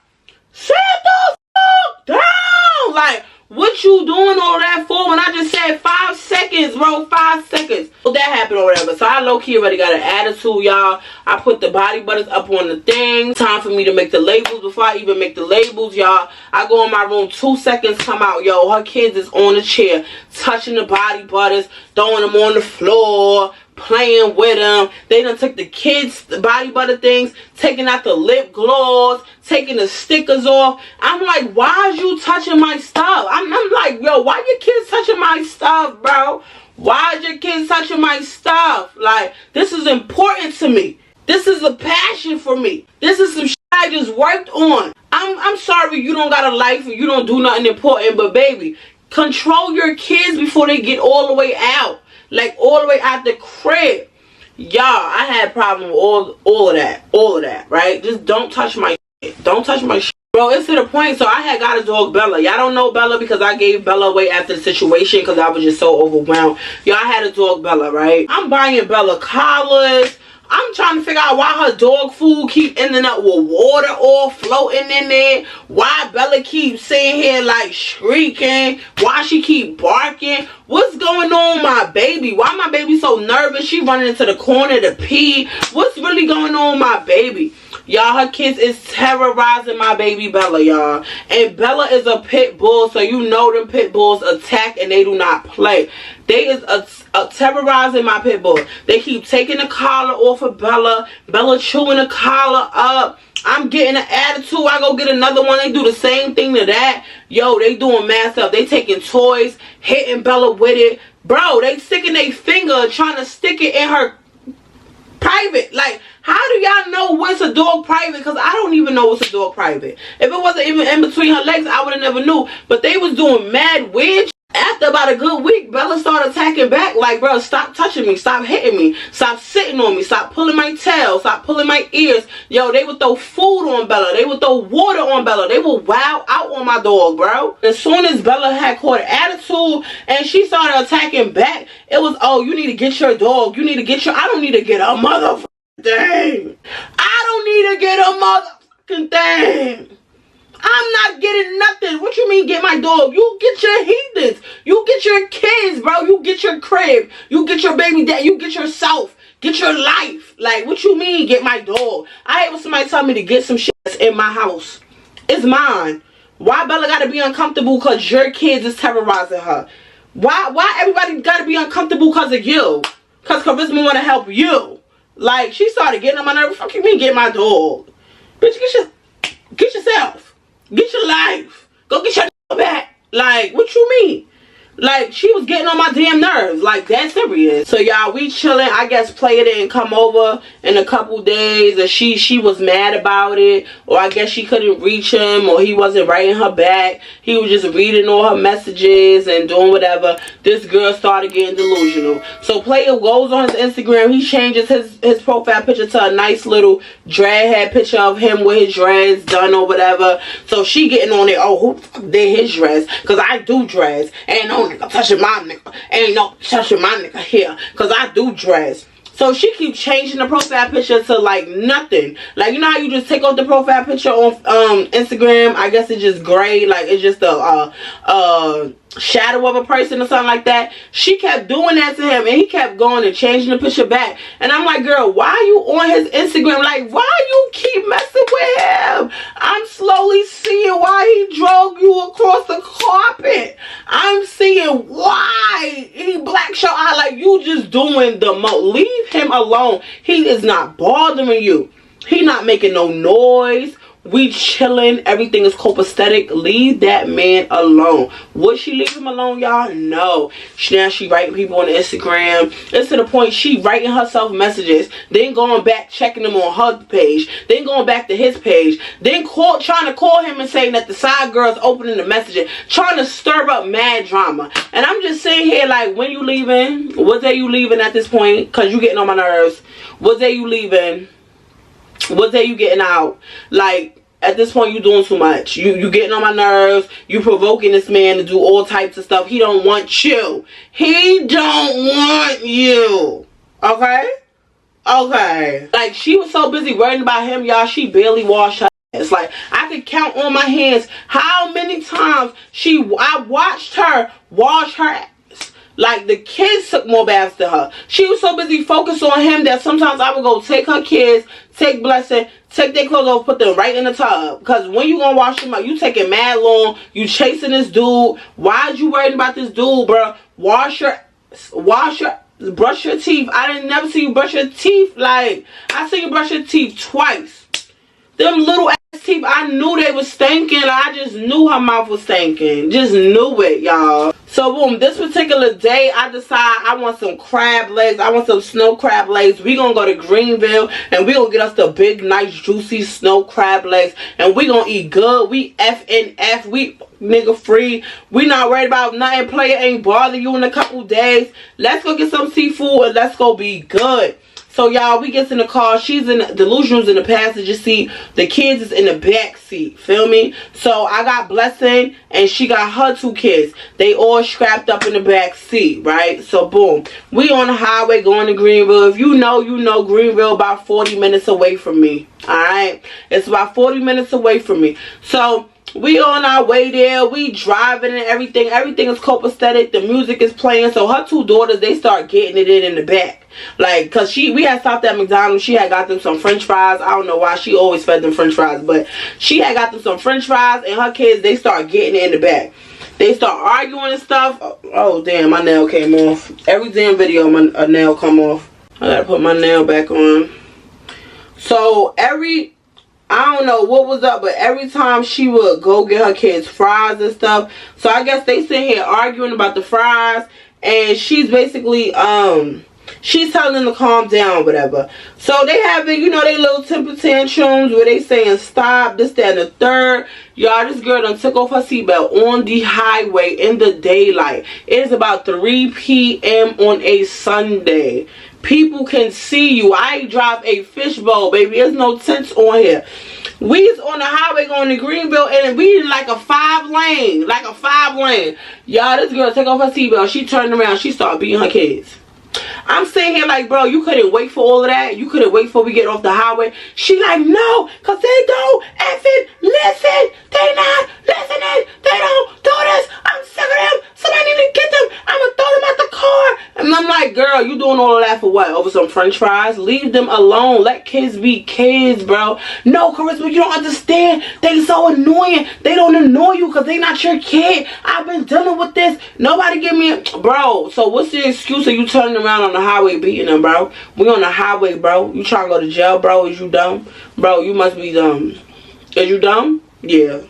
Sit the fuck down! Like, what you doing all that for when I just said 5 seconds, bro? 5 seconds. Well, that happened or whatever. So I low-key already got an attitude, y'all. I put the body butters up on the thing. Time for me to make the labels. Before I even make the labels, y'all, I go in my room, 2 seconds, come out. Yo, her kids is on the chair, touching the body butters, throwing them on the floor, playing with him. They done took the kids' body butter things, taking out the lip gloss, taking the stickers off. I'm like, why is you touching my stuff? I'm like, yo, why your kids touching my stuff, bro? Why is your kids touching my stuff? Like, this is important to me. This is a passion for me. This is some shit I just worked on. I'm sorry you don't got a life and you don't do nothing important, but baby, control your kids before they get all the way out. Like, all the way out the crib. Y'all, I had a problem with all of that, right? Just don't touch my shit. Don't touch my shit. Bro, it's to the point, so I had got a dog, Bella. Y'all don't know Bella because I gave Bella away after the situation because I was just so overwhelmed. Y'all, I had a dog, Bella, right? I'm buying Bella collars. I'm trying to figure out why her dog food keep ending up with water all floating in there. Why Bella keeps sitting here like shrieking. Why she keep barking. What's going on with my baby? Why my baby so nervous? She running into the corner to pee. What's really going on with my baby? Y'all, her kids is terrorizing my baby Bella, y'all. And Bella is a pit bull, so you know them pit bulls attack and they do not play. They is terrorizing my pit bull. They keep taking the collar off of Bella. Bella chewing the collar up. I'm getting an attitude. I go get another one. They do the same thing to that. Yo, they doing mad stuff. They taking toys, hitting Bella with it. Bro, they sticking their finger trying to stick it in her private. Like, how do y'all know what's a dog private? Because I don't even know what's a dog private. If it wasn't even in between her legs, I would have never knew. But they was doing mad weird. After about a good week, Bella started attacking back. Like, bro, stop touching me. Stop hitting me. Stop sitting on me. Stop pulling my tail. Stop pulling my ears. Yo, they would throw food on Bella. They would throw water on Bella. They would wow out on my dog, bro. As soon as Bella had caught an attitude and she started attacking back, it was, oh, you need to get your dog. You need to get your... I don't need to get a motherfucking thing. I don't need to get a motherfucking thing. I'm not getting nothing. What you mean get my dog? You get your heathens. You get your kids, bro. You get your crib. You get your baby dad. You get yourself. Get your life. Like, what you mean get my dog? I hate when somebody tell me to get some shit that's in my house. It's mine. Why Bella gotta be uncomfortable because your kids is terrorizing her? Why everybody gotta be uncomfortable because of you? Because Charisma wanna help you. Like, she started getting on my nerves. Fuck you mean get my dog? Bitch, get yourself. Get your life. Go get your back. Like, what you mean? Like, she was getting on my damn nerves. Like, that's serious. So, y'all, we chilling. I guess Playa didn't come over in a couple days. Or she was mad about it. Or I guess she couldn't reach him. Or he wasn't writing her back. He was just reading all her messages and doing whatever. This girl started getting delusional. So, Playa goes on his Instagram. He changes his profile picture to a nice little drag head picture of him with his dreads done or whatever. So, she getting on it. Oh, who the fuck did his dress? Because I do dress. Ain't no nigga touching my nigga. Ain't no touching my nigga here. Because I do dress. So she keeps changing the profile picture to like nothing. Like, you know how you just take off the profile picture on Instagram? I guess it's just gray. Like, it's just a shadow of a person or something like that. She kept doing that to him. And he kept going and changing the picture back. And I'm like, girl, why are you on his Instagram? Like, why you keep messing with him? I'm slowly seeing why he drove you across the carpet. I'm seeing why he blacked your eye. Like, you just doing the most. Leave him alone. He is not bothering you. He not making no noise. We chilling. Everything is copacetic. Leave that man alone. Would she leave him alone, y'all? No. Now she writing people on Instagram. It's to the point she writing herself messages. Then going back, checking them on her page. Then going back to his page. Then trying to call him and saying that the side girl's opening the messages. Trying to stir up mad drama. And I'm just sitting here like, when you leaving? What day you leaving at this point? Because you getting on my nerves. What day you leaving? What day you getting out? Like, at this point, you doing too much. You getting on my nerves. You provoking this man to do all types of stuff. He don't want you. He don't want you. Okay? Okay. Like, she was so busy worrying about him, y'all. She barely washed her ass. Like, I could count on my hands how many times I watched her wash her ass. Like, the kids took more baths than her. She was so busy focused on him that sometimes I would go take her kids, take Blessing, take their clothes off, put them right in the tub. Because when you gonna wash them up, you taking mad long. You chasing this dude. Why is you worried about this dude, bro? Wash your brush your teeth. I didn't never see you brush your teeth. Like, I see you brush your teeth twice. Them little ass teeth, I knew they was stinking. I just knew her mouth was stinking. Just knew it, y'all. So boom, this particular day, I decide I want some crab legs. I want some snow crab legs. We gonna go to Greenville and we gonna get us the big, nice, juicy snow crab legs. And we gonna eat good. We FNF. We nigga free. We not worried about nothing. Player ain't bother you in a couple days. Let's go get some seafood and let's go be good. So y'all, we gets in the car. She's in Delusional's in the passenger seat. The kids is in the back seat. Feel me? So I got Blessing and she got her 2 kids. They all strapped up in the back seat, right? So boom, we on the highway going to Greenville. If you know, you know. Greenville about 40 minutes away from me. Alright? It's about 40 minutes away from me. So we on our way there. We driving and everything. Everything is copacetic. The music is playing. So her 2 daughters, they start getting it in the back. Like, cause we had stopped at McDonald's. She had got them some French fries. I don't know why she always fed them French fries, but she had got them some French fries, and her kids, they start getting it in the back. They start arguing and stuff. Oh damn, my nail came off. Every damn video my nail come off. I gotta put my nail back on. So I don't know what was up, but every time she would go get her kids fries and stuff. So I guess they sit here arguing about the fries, and she's basically she's telling them to calm down, whatever. So they having, you know, they little temper tantrums where they saying stop, this, that, and the third. Y'all, this girl done took off her seatbelt on the highway in the daylight. It is about 3 p.m. on a Sunday. People can see you. I drive a fishbowl, baby. There's no tents on here. We's on the highway going to Greenville, and we in like a 5-lane. Like a 5-lane. Y'all, this girl took off her seatbelt. She turned around. She started beating her kids. I'm sitting here like, bro, you couldn't wait for all of that? You couldn't wait for we get off the highway? She like, no, because they don't effing listen. They not listening. They don't do this. I'm sick of them. Somebody need to get them. I'm going to throw them out the car. And I'm like, girl, you doing all of that for what? Over some French fries? Leave them alone. Let kids be kids, bro. No, Charisma, you don't understand. They so annoying. They don't annoy you because they not your kid. I've been dealing with this. Nobody give me a... Bro, so what's the excuse of you turning around on the highway beating them, bro? We on the highway, bro. You trying to go to jail, bro? Is you dumb? Bro, you must be dumb. Is you dumb? Yeah.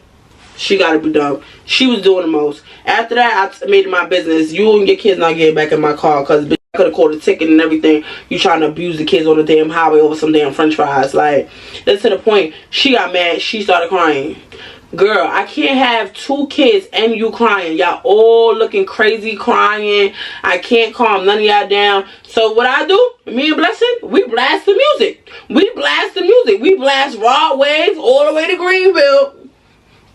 She gotta be dumb. She was doing the most. After that, I made it my business. You and your kids not getting back in my car because I could have called a ticket and everything. You trying to abuse the kids on the damn highway over some damn French fries. Like, that's to the point. She got mad. She started crying. Girl, I can't have 2 kids and you crying. Y'all all looking crazy crying. I can't calm none of y'all down. So what I do, me and Blessing, we blast the music. We blast the music. We blast Raw Waves all the way to Greenville.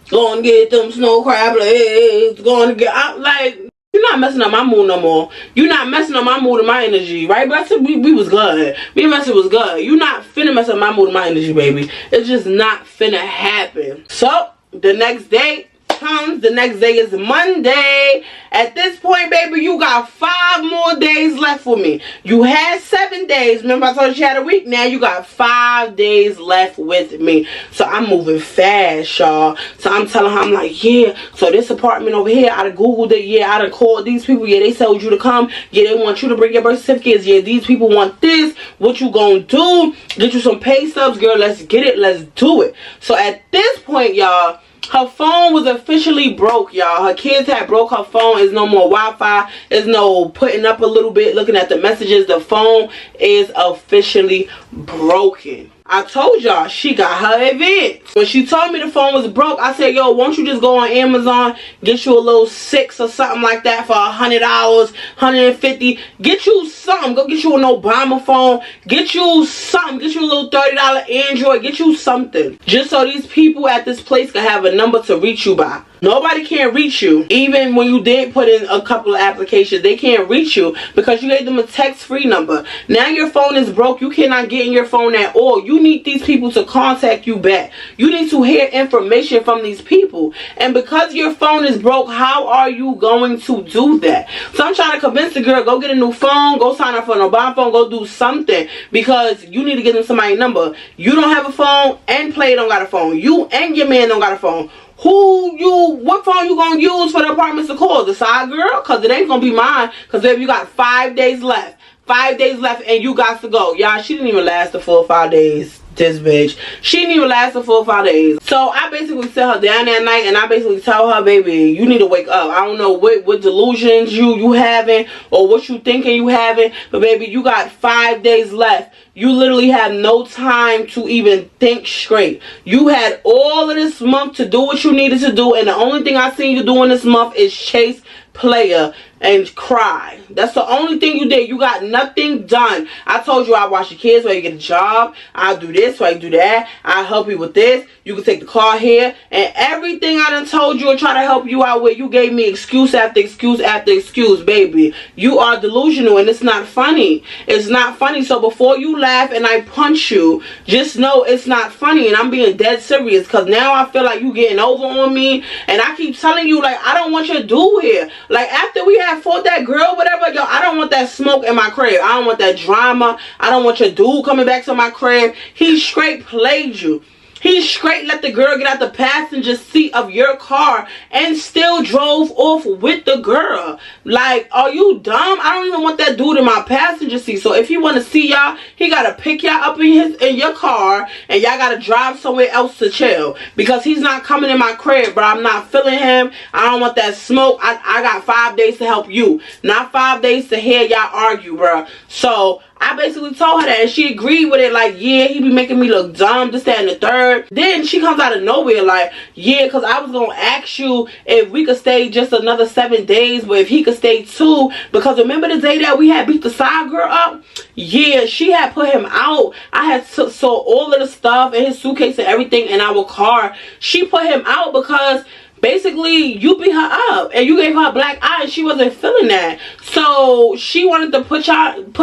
Going to get them snow crab legs. Going to get out. Like, you're not messing up my mood no more. You're not messing up my mood and my energy. Right, Blessing? We was good. Me and Blessing was good. You're not finna mess up my mood and my energy, baby. It's just not finna happen. So, the next day comes. The next day is Monday. At this point, baby, you got 5 more days left with me. You had 7 days. Remember I told you had a week? Now you got 5 days left with me. So I'm moving fast, y'all. So I'm telling her, I'm like, yeah, so this apartment over here, I done Googled it. Yeah, I done called these people. Yeah, they told you to come. Yeah, they want you to bring your birth certificates. Yeah, these people want this. What you gonna do? Get you some pay stubs, girl. Let's get it. Let's do it. So at this point, y'all, her phone was officially broke, y'all. Her kids had broke her phone. It's no more Wi-Fi. It's no putting up a little bit, looking at the messages. The phone is officially broken. I told y'all she got her advance. When she told me the phone was broke, I said, yo, won't you just go on Amazon, get you a little 6 or something like that for $100, $150. Get you something. Go get you an Obama phone. Get you something. Get you a little $30 Android. Get you something. Just so these people at this place can have a number to reach you by. Nobody can reach you. Even when you did put in a couple of applications, they can't reach you because you gave them a text-free number. Now your phone is broke. You cannot get in your phone at all. You need these people to contact you back. You need to hear information from these people. And because your phone is broke, how are you going to do that? So I'm trying to convince the girl, go get a new phone, go sign up for an Obama phone, go do something, because you need to get them somebody's number. You don't have a phone and Play don't got a phone. You and your man don't got a phone. What phone you gonna use for the apartments to call? The side girl? Because it ain't gonna be mine. Because baby, you got 5 days left. 5 days left and you got to go. Y'all, she didn't even last the full 5 days. This bitch, she didn't even last the full 5 days. So I basically sit her down that night and I basically tell her, baby, you need to wake up. I don't know what delusions you having or what you thinking you having, but baby, you got 5 days left. You literally have no time to even think straight. You had all of this month to do what you needed to do, and the only thing I seen you doing this month is chase player and cry. That's the only thing you did. You got nothing done. I told you I watch your kids while you get a job. I'll do this while you do that. I'll help you with this. You can take the car here. And everything I done told you and try to help you out with, you gave me excuse after excuse after excuse, baby. You are delusional and it's not funny. It's not funny. So before you laugh and I punch you, just know it's not funny. And I'm being dead serious because now I feel like you getting over on me. And I keep telling you, like, I don't want your dude here. Like, after we had fought that girl, whatever, yo, I don't want that smoke in my crib. I don't want that drama. I don't want your dude coming back to my crib. He straight played you. He straight let the girl get out the passenger seat of your car and still drove off with the girl. Like, are you dumb? I don't even want that dude in my passenger seat. So if he want to see y'all, he got to pick y'all up in your car and y'all got to drive somewhere else to chill. Because he's not coming in my crib, but I'm not feeling him. I don't want that smoke. I got 5 days to help you. Not 5 days to hear y'all argue, bruh. So I basically told her that and she agreed with it. Like, yeah, he be making me look dumb, this, that, and the third. Then she comes out of nowhere like, yeah, because I was going to ask you if we could stay just another 7 days, but if he could stay 2. Because remember the day that we had beat the side girl up? Yeah, she had put him out. I had saw all of the stuff in his suitcase and everything in our car. She put him out because basically you beat her up and you gave her a black eye and she wasn't feeling that. So she wanted to put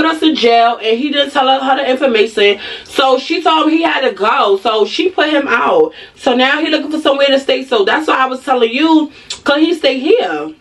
us in jail and he didn't tell her the information. So she told him he had to go. So she put him out. So now he looking for somewhere to stay. So that's why I was telling you, cause he stay here.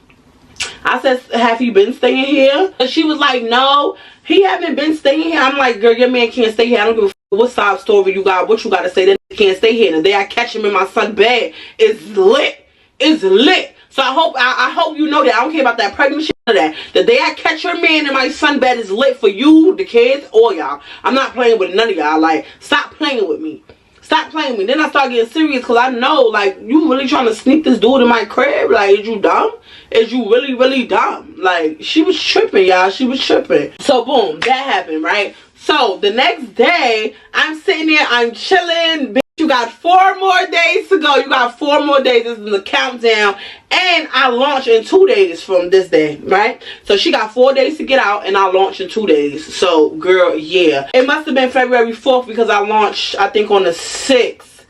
I said, have you been staying here? And she was like, no, he haven't been staying here. I'm like, girl, your man can't stay here. I don't give a what side story you got, what you got to say. That can't stay here. The day I catch him in my son's bed is lit. It's lit. So I hope you know that. I don't care about that pregnant shit or that. The day I catch your man in my son bed is lit for you, the kids, or y'all. I'm not playing with none of y'all. Like, stop playing with me. Stop playing with me. Then I start getting serious because I know, like, you really trying to sneak this dude in my crib? Like, is you dumb? Is you really, really dumb? Like, she was tripping, y'all. She was tripping. So, boom. That happened, right? So, the next day, I'm sitting there. I'm chilling. You got 4 more days to go. You got 4 more days. This is the countdown. And I launch in 2 days from this day, right? So she got 4 days to get out and I launch in 2 days. So, girl, yeah. It must have been February 4th because I launched, I think, on the 6th.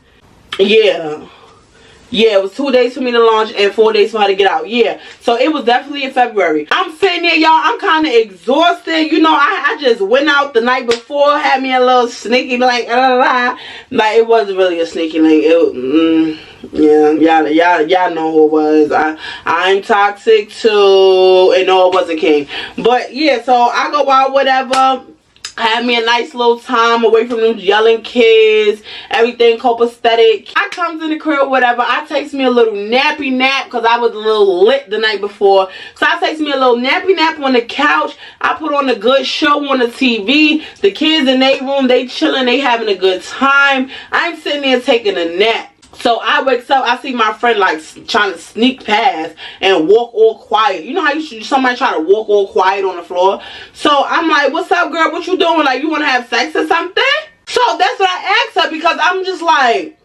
Yeah. Yeah, it was 2 days for me to launch and 4 days for her to get out. Yeah, so it was definitely in February. I'm sitting there, y'all. I'm kind of exhausted. You know, I just went out the night before, had me a little sneaky link. Like, it wasn't really a sneaky link. Yeah, y'all know who it was. I'm toxic too, and no, it wasn't King. But yeah, so I go out, whatever. I had me a nice little time away from them yelling kids, everything copacetic. I comes in the crib, whatever. I takes me a little nappy nap because I was a little lit the night before. So I takes me a little nappy nap on the couch. I put on a good show on the TV. The kids in their room, they chilling, they having a good time. I'm sitting there taking a nap. So I wakes up, I see my friend like trying to sneak past and walk all quiet. You know how somebody try to walk all quiet on the floor? So I'm like, what's up, girl? What you doing? Like, you want to have sex or something? So that's what I asked her because I'm just like,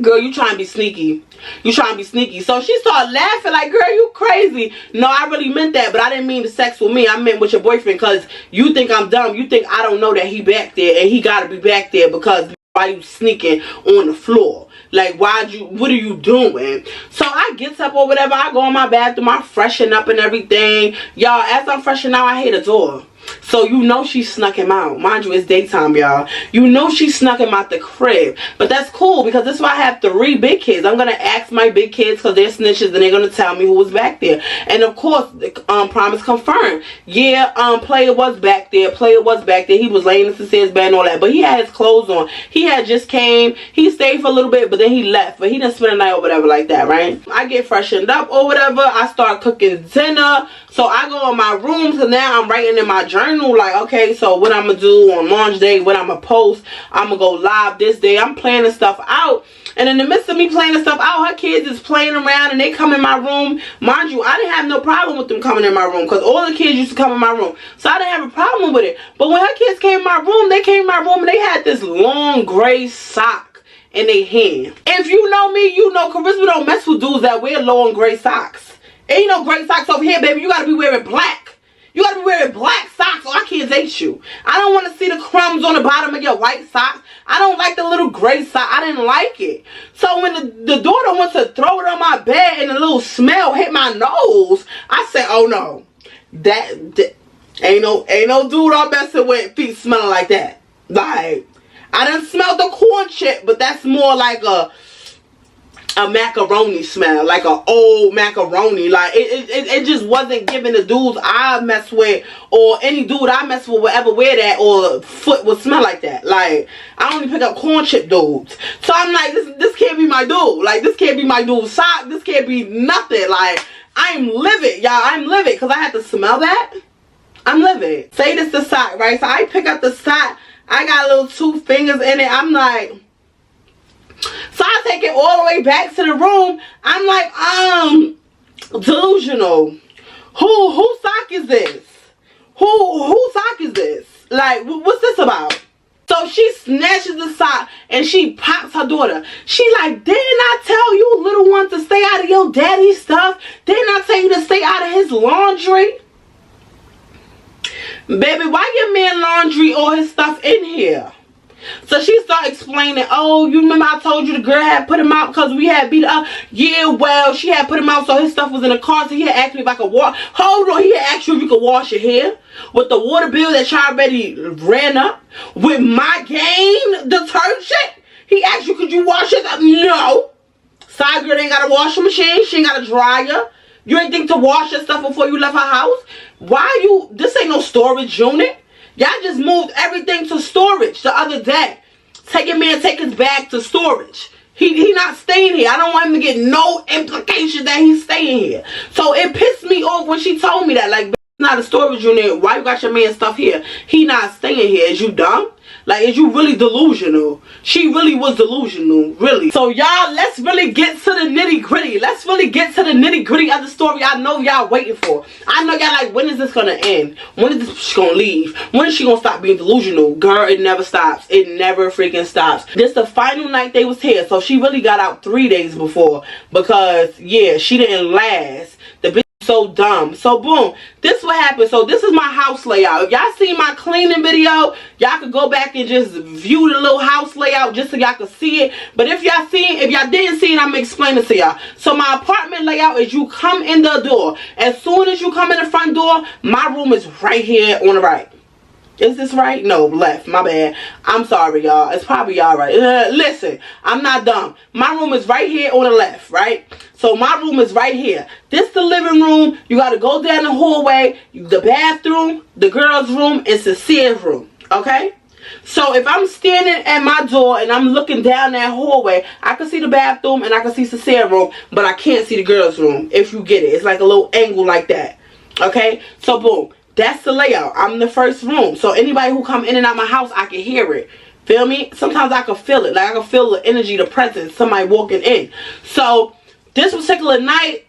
girl, you trying to be sneaky. You trying to be sneaky. So she started laughing like, girl, you crazy. No, I really meant that, but I didn't mean the sex with me. I meant with your boyfriend because you think I'm dumb. You think I don't know that he back there and he got to be back there because why you sneaking on the floor? Like, what are you doing? So I get up or whatever. I go in my bathroom. I freshen up and everything. Y'all, as I'm freshening out, I hit a door. So you know she snuck him out. Mind you, it's daytime, y'all. You know she snuck him out the crib. But that's cool because this is why I have 3 big kids. I'm going to ask my big kids because they're snitches and they're going to tell me who was back there. And of course, promise confirmed. Yeah, player was back there. Player was back there. He was laying in his bed and all that. But he had his clothes on. He had just came. He stayed for a little bit, but then he left. But he didn't spend the night or whatever like that, right? I get freshened up or whatever. I start cooking dinner. So I go in my room, so now I'm writing in my journal, like, okay, so what I'm gonna do on launch day, what I'm gonna post, I'm gonna go live this day. I'm planning stuff out. And in the midst of me planning stuff out, her kids is playing around and they come in my room. Mind you, I didn't have no problem with them coming in my room because all the kids used to come in my room. So I didn't have a problem with it. But when her kids came in my room, they came in my room and they had this long gray sock in their hand. If you know me, you know Charisma don't mess with dudes that wear long gray socks. Ain't no gray socks over here, baby. You gotta be wearing black. You gotta be wearing black socks or our kids hate you. I don't want to see the crumbs on the bottom of your white socks. I don't like the little gray sock. I didn't like it. So when the daughter wants to throw it on my bed and the little smell hit my nose, I said, oh no. That ain't no dude I'm messing with feet smelling like that. Like, I done smelled the corn chip, but that's more like a macaroni smell, like an old macaroni. Like it just wasn't giving the dudes I mess with or any dude I mess with would ever wear that or foot would smell like that. Like, I only pick up corn chip dudes. So I'm like, this can't be my dude. Like, this can't be my dude's sock. This can't be nothing. Like, I'm livid, y'all. I'm livid because I had to smell that. I'm livid. Say this the sock, right? So I pick up the sock. I got little 2 fingers in it. I'm like, so I take it all the way back to the room. I'm like, delusional. Who sock is this? Who sock is this? Like, what's this about? So she snatches the sock and she pops her daughter. She like, didn't I tell you, little one, to stay out of your daddy's stuff? Didn't I tell you to stay out of his laundry? Baby, why your man laundry all his stuff in here? So she started explaining, oh, you remember I told you the girl had put him out because we had beat up? Yeah, well, she had put him out so his stuff was in the car, so he had asked me if I could wash. Hold on, he had asked you if you could wash your hair with the water bill that y'all already ran up with my game detergent. He asked you, could you wash it? No. Side girl ain't got a washing machine. She ain't got a dryer. You ain't think to wash your stuff before you left her house? Why you, this ain't no storage unit. Y'all just moved everything to storage the other day. Take your man, take his bag to storage. He not staying here. I don't want him to get no implication that he's staying here. So it pissed me off when she told me that. Like, it's not a storage unit. Why you got your man stuff here? He not staying here. Is you dumb? Like, is you really delusional? She really was delusional, really. So y'all, let's really get to the nitty gritty. Let's really get to the nitty gritty of the story I know y'all waiting for. I know y'all like, when is this gonna end? When is this gonna leave? When is she gonna stop being delusional? Girl, it never stops. It never freaking stops. This the final night they was here. So she really got out 3 days before because, yeah, she didn't last. The bitch so dumb. So boom, this what happened. So this is my house layout. If y'all seen my cleaning video, y'all could go back and just view the little house layout just so y'all could see it. But if y'all didn't see it, I'm gonna explain it to y'all. So my apartment layout is you come in the door. As soon as you come in the front door, my room is right here on the right. Is this right? No, left. My bad. I'm sorry, y'all. It's probably y'all right. Listen, I'm not dumb. My room is right here on the left, right? So my room is right here. This the living room. You got to go down the hallway. The bathroom, the girls' room, and Cecile's room. Okay? So if I'm standing at my door and I'm looking down that hallway, I can see the bathroom and I can see Cecile's room, but I can't see the girls' room, if you get it. It's like a little angle like that. Okay? So boom. That's the layout. I'm the first room. So anybody who come in and out my house, I can hear it. Feel me? Sometimes I can feel it. Like I can feel the energy, the presence, somebody walking in. So this particular night,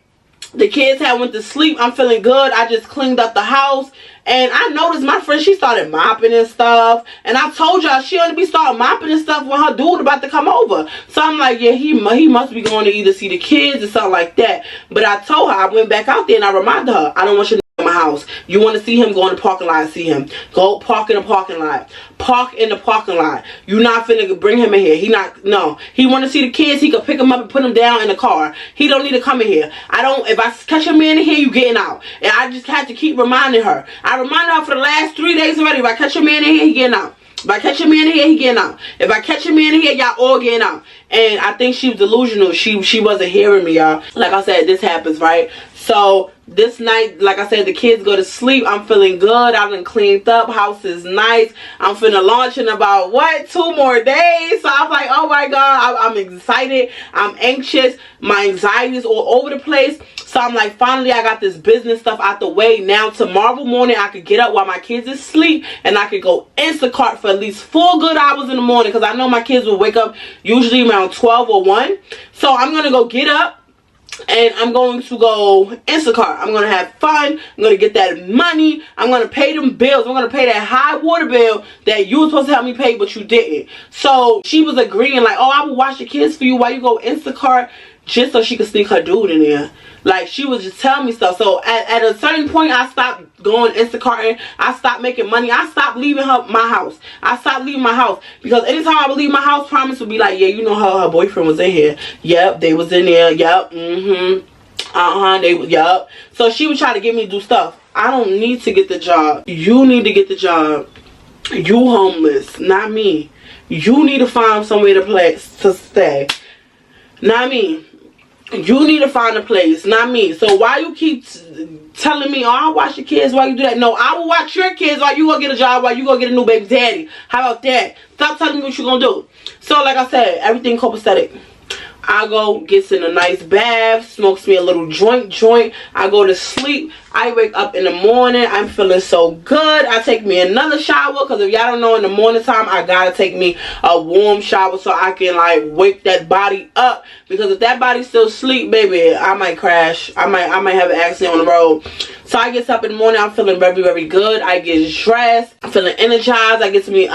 the kids had went to sleep. I'm feeling good. I just cleaned up the house. And I noticed my friend, she started mopping and stuff. And I told y'all she ought to be starting mopping and stuff when her dude about to come over. So I'm like, yeah, he must be going to either see the kids or something like that. But I told her, I went back out there and I reminded her, I don't want you to my house. You want to see him, go in the parking lot and see him. Go park in the parking lot. Park in the parking lot. You not finna bring him in here. No. He want to see the kids. He can pick them up and put them down in the car. He don't need to come in here. If I catch a man in here, you getting out. And I just had to keep reminding her. I reminded her for the last 3 days already. If I catch a man in here, he getting out. If I catch a man in here, he getting out. If I catch a man in here, y'all all getting out. And I think she was delusional. She wasn't hearing me, y'all. Like I said, this happens, right? So this night, like I said, the kids go to sleep. I'm feeling good. I've been cleaned up. House is nice. I'm finna launch in about, what, 2 more days? So I'm like, oh my God, I'm excited. I'm anxious. My anxiety is all over the place. So I'm like, finally, I got this business stuff out the way. Now, tomorrow morning, I could get up while my kids is asleep, and I could go Instacart for at least 4 good hours in the morning, because I know my kids will wake up usually around 12 or 1. So I'm going to go get up, and I'm going to go Instacart. I'm going to have fun. I'm going to get that money. I'm going to pay them bills. I'm going to pay that high water bill that you were supposed to help me pay, but you didn't. So she was agreeing, like, oh, I will watch the kids for you while you go Instacart, just so she could sneak her dude in there. Like, she was just telling me stuff. So at a certain point, I stopped going Instacarting. I stopped making money. I stopped leaving my house. I stopped leaving my house. Because anytime I would leave my house, Promise would be like, yeah, you know how her boyfriend was in here. Yep, they was in there. Yep, yep. So she would try to get me to do stuff. I don't need to get the job. You need to get the job. You homeless, not me. You need to find somewhere to stay. Not me. You need to find a place, not me. So why you keep telling me, oh, I'll watch your kids while you do that? No, I will watch your kids while you go get a job, while you go get a new baby daddy. How about that? Stop telling me what you're going to do. So like I said, everything copacetic. I go, gets in a nice bath, smokes me a little joint. I go to sleep. I wake up in the morning. I'm feeling so good. I take me another shower, because if y'all don't know, in the morning time, I gotta take me a warm shower so I can, like, wake that body up. Because if that body's still asleep, baby, I might crash. I might have an accident on the road. So I get up in the morning. I'm feeling very, very good. I get dressed. I'm feeling energized. I get to me,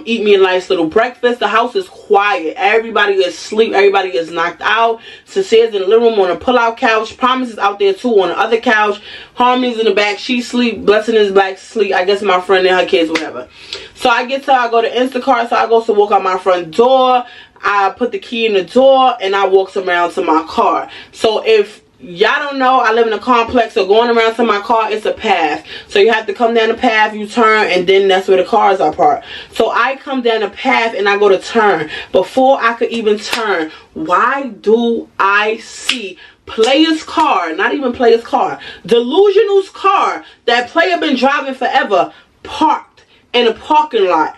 eat me a nice little breakfast. The house is quiet. Everybody is asleep. Everybody is knocked out. Cecily's in the living room on a pull-out couch. Promise is out there too on the other couch. Harmony's in the back. She sleep. Blessing is back sleep. I guess my friend and her kids, whatever. So I go to Instacart. So I go to walk out my front door. I put the key in the door, and I walks around to my car. So if y'all don't know, I live in a complex, so going around to my car, it's a path. So you have to come down the path, you turn, and then that's where the cars are parked. So I come down the path and I go to turn. Before I could even turn, why do I see Player's car, not even Player's car, Delusional's car that Player been driving forever, parked in a parking lot?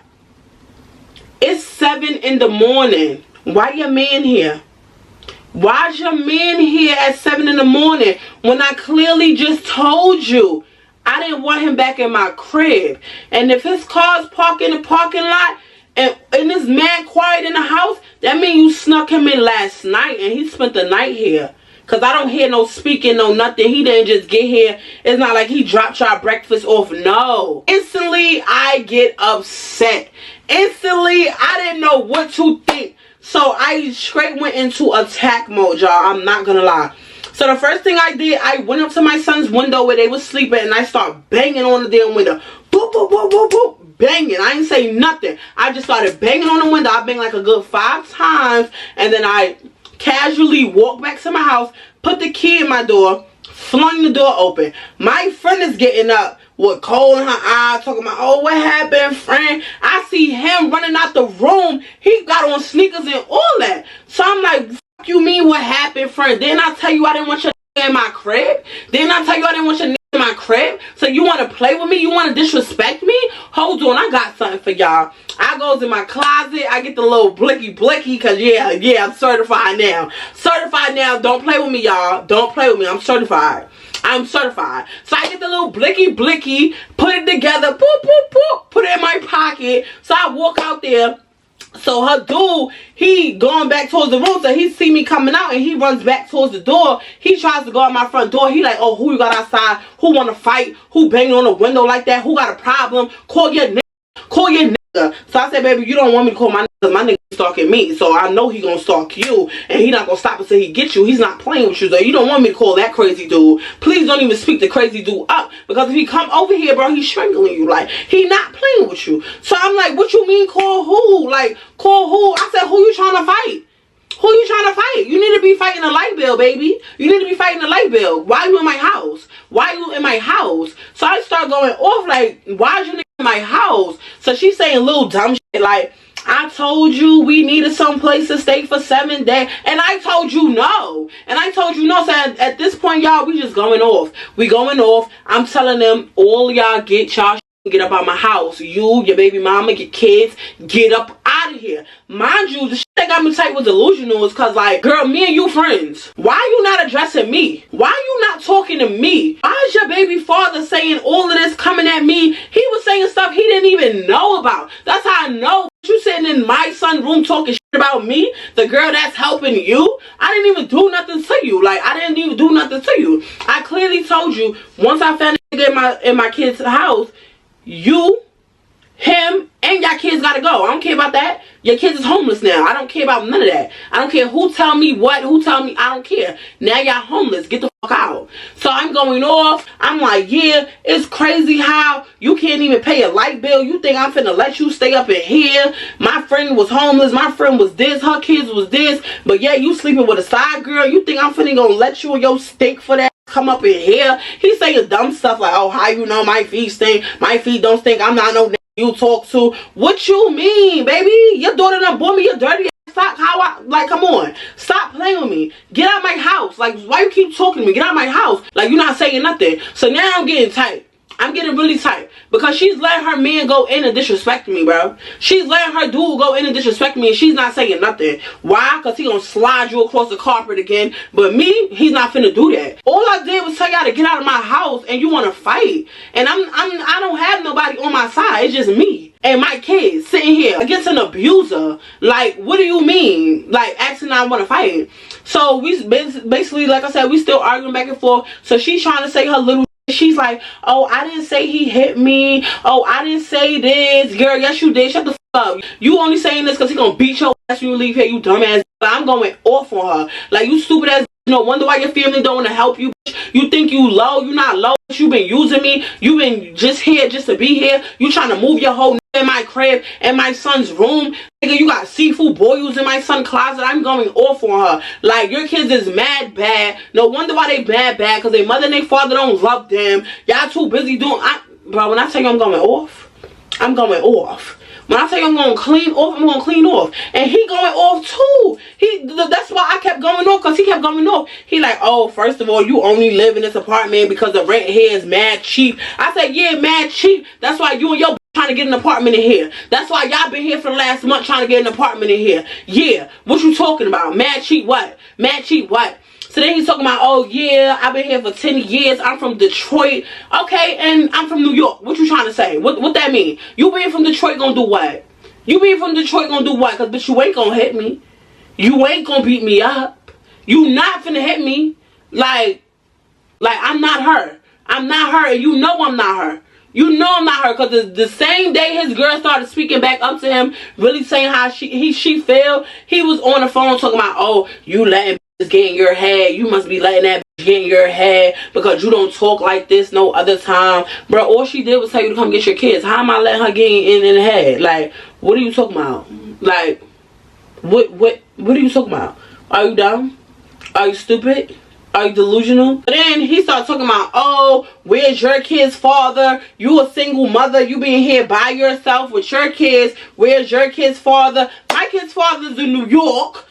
It's 7 in the morning. Why your man here? Why's your man here at 7 in the morning when I clearly just told you I didn't want him back in my crib? And if his car's parked in the parking lot and this man quiet in the house, that means you snuck him in last night and he spent the night here. Because I don't hear no speaking, no nothing. He didn't just get here. It's not like he dropped y'all breakfast off. No. Instantly, I get upset. Instantly, I didn't know what to think. So I straight went into attack mode, y'all. I'm not gonna lie. So the first thing I did, I went up to my son's window where they was sleeping, and I started banging on the damn window. Boop, boop, boop, boop, boop. Banging. I didn't say nothing. I just started banging on the window. I banged like a good 5 times, and then I casually walked back to my house, put the key in my door, flung the door open. My friend is getting up with coal in her eye, talking about, oh, what happened, friend? I see him running out the room. He got on sneakers and all that. So I'm like, fuck you mean what happened, friend? Didn't I tell you I didn't want your in my crib? Didn't I tell you I didn't want your in my crib? So you want to play with me? You want to disrespect me? Hold on, I got something for y'all. I goes in my closet. I get the little blicky because yeah, I'm certified now. Certified now. Don't play with me, y'all. Don't play with me. I'm certified. I'm certified. So I get the little blicky, put it together, boop, boop, boop, put it in my pocket. So I walk out there. So her dude, he going back towards the room, so he see me coming out and he runs back towards the door. He tries to go out my front door. He like, oh, who you got outside? Who want to fight? Who banging on the window like that? Who got a problem? Call your nigga. Call your nigga. So I said, baby, you don't want me to call my nigga because my nigga stalking me. So I know he gonna stalk you and he not gonna stop until he get you. He's not playing with you. So you don't want me to call that crazy dude. Please don't even speak the crazy dude up, because if he come over here, bro, he's strangling you. Like, he not playing with you. So I'm like, what you mean call who? Like, call who? I said, who you trying to fight? Who you trying to fight? You need to be fighting a light bill, baby. You need to be fighting a light bill. Why you in my house? Why you in my house? So I start going off like, why is you in my house? So she's saying little dumb shit like, I told you we needed some place to stay for 7 days. And I told you no. And I told you no. So at this point, y'all, we just going off. We going off. I'm telling them, all y'all get y'all get up out my house. You, your baby mama, your kids, get up out of here. Mind you, the shit that got me tight was delusional is because, like, girl, me and you friends. Why you not addressing me? Why you not talking to me? Why is your baby father saying all of this, coming at me? He was saying stuff he didn't even know about. That's how I know you sitting in my son's room talking shit about me, the girl that's helping you. I didn't even do nothing to you. Like, I didn't even do nothing to you. I clearly told you, once I found it in my kid's house, you, him, and your kids gotta go. I don't care about that. Your kids is homeless now. I don't care about none of that. I don't care who tell me what, who tell me. I don't care. Now y'all homeless. Get the fuck out. So I'm going off. I'm like, yeah, it's crazy how you can't even pay a light bill. You think I'm finna let you stay up in here? My friend was homeless. My friend was this. Her kids was this. But yeah, you sleeping with a side girl. You think I'm finna gonna let you and your stink for that? Come up in here. He's saying dumb stuff like, oh, how you know my feet stink? My feet don't stink. I'm not no you talk to. What you mean, baby? Your daughter done bought me your dirty ass sock. Like, come on. Stop playing with me. Get out my house. Like, why you keep talking to me? Get out my house. Like, you're not saying nothing. So now I'm getting tight. I'm getting really tight because she's letting her man go in and disrespect me, bro. She's letting her dude go in and disrespect me, and she's not saying nothing. Why? Because he gonna slide you across the carpet again. But me, he's not finna do that. All I did was tell y'all to get out of my house, and you want to fight. And I don't have nobody on my side. It's just me and my kids sitting here against an abuser. Like, what do you mean? Like, asking I want to fight. So we basically, like I said, we still arguing back and forth. So she's trying to say her little. She's like, oh, I didn't say he hit me. Oh, I didn't say this. Girl, yes you did. Shut the f up. You only saying this because he gonna beat your ass when you leave here, you dumbass. I'm going off on her. Like, you stupid ass. No wonder why your family don't want to help you. You think you low. You not low. You been using me. You been just here just to be here. You trying to move your whole in my crib and my son's room. Nigga, you got seafood boils in my son's closet. I'm going off on her. Like, your kids is mad bad. No wonder why they bad because their mother and their father don't love them. Y'all too busy doing. Bro, when I tell you I'm going off, I'm going off. When I tell you I'm going to clean off, I'm going to clean off. And he going off too. That's why I kept going off, because he kept going off. He like, oh, first of all, you only live in this apartment because the rent here is mad cheap. I said, yeah, mad cheap. That's why you and your trying to get an apartment in here. That's why y'all been here for the last month trying to get an apartment in here. Yeah, what you talking about? Mad cheap what? Mad cheap what? So then he's talking about, oh yeah, I've been here for 10 years. I'm from Detroit. Okay, and I'm from New York. What you trying to say? What that mean? You being from Detroit gonna do what? You being from Detroit gonna do what? Because bitch, you ain't gonna hit me. You ain't gonna beat me up. You not finna hit me. Like I'm not her. I'm not her, and you know I'm not her. You know I'm not her, because the same day his girl started speaking back up to him, really saying how she felt, he was on the phone talking about, oh, you letting bitches get in your head. You must be letting that bitch get in your head because you don't talk like this no other time. Bro, all she did was tell you to come get your kids. How am I letting her get in the head? Like, what are you talking about? Like, what are you talking about? Are you dumb? Are you stupid? Are you delusional? But then he started talking about, oh, where's your kid's father? You a single mother. You being here by yourself with your kids. Where's your kid's father? My kid's father's in New York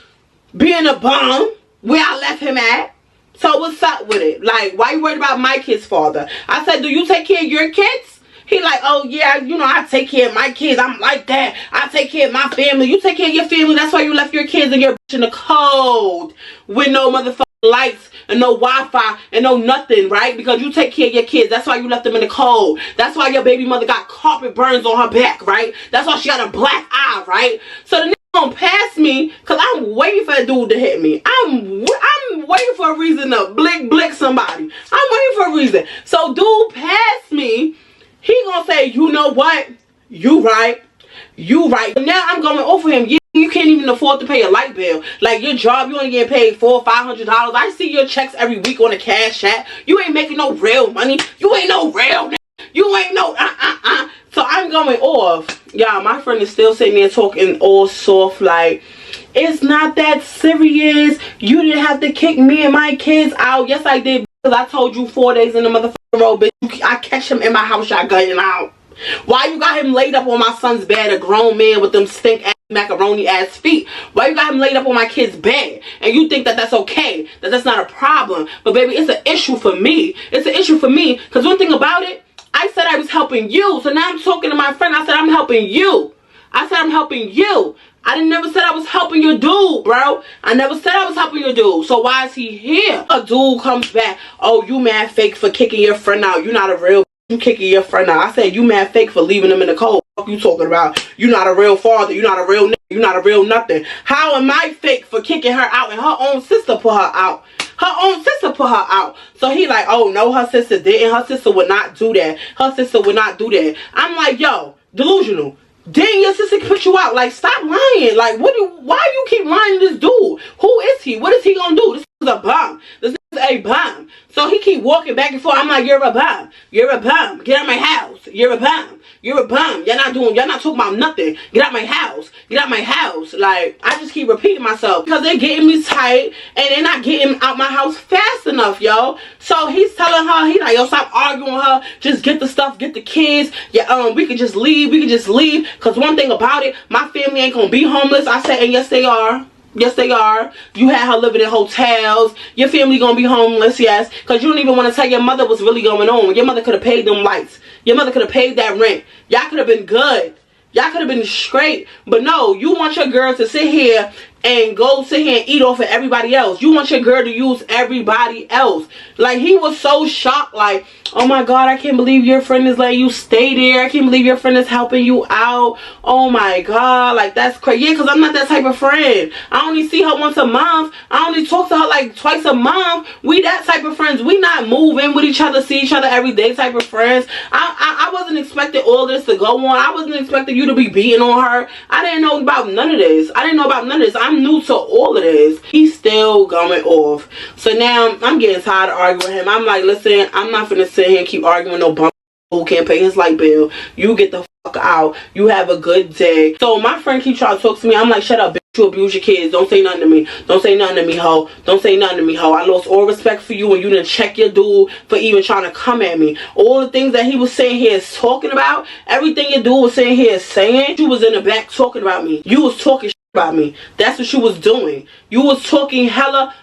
being a bum where I left him at. So what's up with it? Like, why you worried about my kid's father? I said, do you take care of your kids? He like, oh yeah, you know, I take care of my kids. I'm like that. I take care of my family. You take care of your family. That's why you left your kids and your bitch in the cold with no motherfucking lights and no Wi-Fi and no nothing, right? Because you take care of your kids. That's why you left them in the cold. That's why your baby mother got carpet burns on her back, right? That's why she got a black eye, right? So the nigga gonna pass me because I'm waiting for a dude to hit me. I'm waiting for a reason to blick somebody. I'm waiting for a reason. So dude passed me. He gonna say, you know what? You right. You right. Now I'm going over him. Yeah, you can't even afford to pay a light bill. Like, your job, you only getting paid $400 or $500. I see your checks every week on the Cash App. You ain't making no real money. You ain't no real. You ain't no So I'm going off. Y'all, my friend is still sitting there talking all soft like, it's not that serious. You didn't have to kick me and my kids out. Yes, I did, because I told you 4 days in the motherfucking row, bitch. I catch him in my house, y'all gunning out. Why you got him laid up on my son's bed, a grown man with them stink ass macaroni ass feet? Why you got him laid up on my kid's bed? And you think that that's okay, that that's not a problem? But baby, it's an issue for me. It's an issue for me, because one thing about it, I said I was helping you. So now I'm talking to my friend. I said I'm helping you. I said I'm helping you. I never said I was helping your dude, bro. I never said I was helping your dude. So why is he here? A dude comes back, oh, you mad fake for kicking your friend out. You not a real, you kicking your friend out. I said you mad fake for leaving him in the cold. What you talking about? You not a real father. You not a real nigga. You not a real nothing. How am I fake for kicking her out and her own sister put her out? Her own sister put her out. So he like, oh no, her sister didn't. Her sister would not do that. Her sister would not do that. I'm like, yo, delusional. Didn't your sister put you out? Like, stop lying. Like, why you keep lying to this dude? Who is he? What is he gonna do? This is a bum. This is a bum. So he keep walking back and forth. I'm like, you're a bum. You're a bum. Get out my house. You're a bum. You're a bum. Y'all not talking about nothing. Get out my house. Get out my house. Like, I just keep repeating myself because they're getting me tight and they're not getting out my house fast enough, yo. So he's telling her, he like, yo, stop arguing with her. Just get the stuff, get the kids. Yeah, we can just leave. We can just leave. Because one thing about it, my family ain't gonna be homeless. I said, and yes, they are. Yes, they are. You had her living in hotels. Your family gonna be homeless, yes. Because you don't even want to tell your mother what's really going on. Your mother could have paid them lights. Your mother could have paid that rent. Y'all could have been good. Y'all could have been straight. But no, you want your girl to sit here and go sit here and eat off of everybody else. You want your girl to use everybody else. Like, he was so shocked. Like, oh my God, I can't believe your friend is letting you stay there. I can't believe your friend is helping you out. Oh my God, like, that's crazy. Yeah, because I'm not that type of friend. I only see her once a month. I only talk to her like twice a month. We that type of friends. We not moving with each other, see each other every day type of friends. I wasn't expecting all this to go on. I wasn't expecting you to be beating on her. I didn't know about none of this. I didn't know about none of this. I'm new to all of this. He's still going off. So now I'm getting tired of arguing with him. I'm like, listen, I'm not finna sit here and keep arguing with no bum who can't pay his light bill. You get the fuck out. You have a good day. So my friend keep trying to talk to me. I'm like, shut up, bitch. You abuse your kids. Don't say nothing to me. Don't say nothing to me, ho. Don't say nothing to me, ho. I lost all respect for you and you didn't check your dude for even trying to come at me. All the things that he was saying here is talking about. Everything your dude was saying here is saying. You was in the back talking about me. You was talking shit about me. That's what you was doing. You was talking hella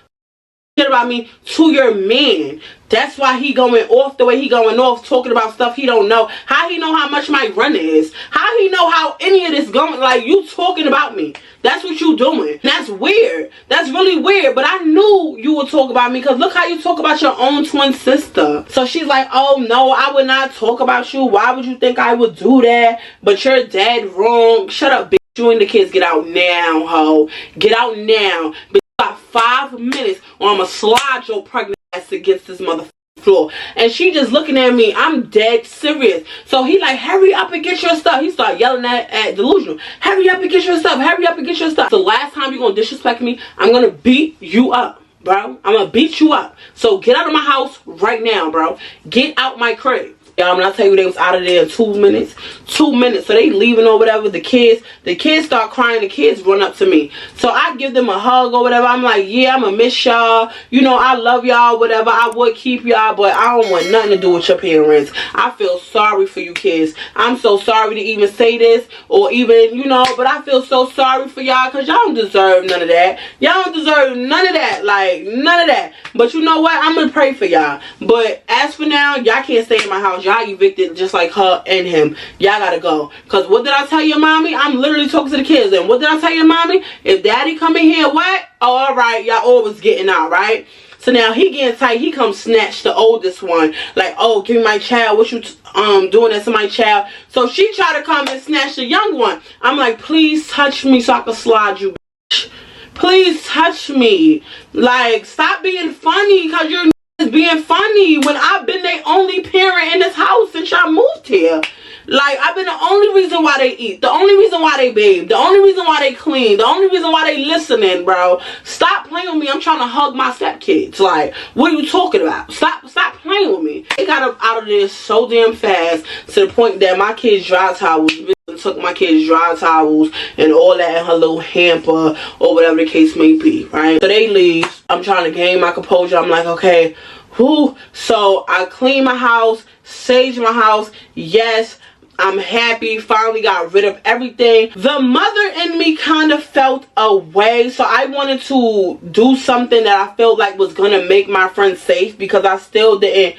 shit about me to your man. That's why he going off the way he going off, talking about stuff he don't know. How he know how much my rent is? How he know how any of this going? Like, you talking about me. That's what you doing. That's weird. That's really weird. But I knew you would talk about me because look how you talk about your own twin sister. So she's like, oh no, I would not talk about you. Why would you think I would do that? But you're dead wrong. Shut up, bitch. You and the kids get out now, ho. Get out now. Bitch, you got 5 minutes or I'm going to slide your pregnant ass against this motherfucker floor. And she just looking at me. I'm dead serious. So he like, hurry up and get your stuff. He started yelling at Delusional. Hurry up and get your stuff. Hurry up and get your stuff. The last time you're going to disrespect me, I'm going to beat you up, bro. I'm going to beat you up. So get out of my house right now, bro. Get out my crib. Y'all, when I tell you they was out of there in 2 minutes. 2 minutes. So they leaving or whatever. The kids start crying. The kids run up to me. So I give them a hug or whatever. I'm like, yeah, I'm going to miss y'all. You know, I love y'all, whatever. I would keep y'all, but I don't want nothing to do with your parents. I feel sorry for you kids. I'm so sorry to even say this or even, you know, but I feel so sorry for y'all because y'all don't deserve none of that. Y'all don't deserve none of that. Like, none of that. But you know what? I'm going to pray for y'all. But as for now, y'all can't stay in my house. Y'all evicted just like her and him. Y'all gotta go. Because what did I tell your mommy? I'm literally talking to the kids. And what did I tell your mommy? If daddy come in here, what? Oh, alright. Y'all always getting out, right? So now he getting tight. He comes snatch the oldest one. Like, oh, give me my child. What you doing that to my child? So she tried to come and snatch the young one. I'm like, please touch me so I can slide you, bitch. Please touch me. Like, stop being funny because you're being funny when I've been the only parent in this house since y'all moved here. Like, I've been the only reason why they eat, the only reason why they bathe, the only reason why they clean, the only reason why they listening, bro. Stop playing with me. I'm trying to hug my stepkids. Like, what are you talking about? Stop playing with me. They got up out of there so damn fast to the point that my kids' dry towels, took my kids' dry towels and all that in her little hamper or whatever the case may be, right? So they leave. I'm trying to gain my composure. I'm like, okay, whew. So I clean my house, sage my house. Yes, I'm happy. Finally got rid of everything. The mother in me kind of felt away. So I wanted to do something that I felt like was going to make my friend safe, because I still didn't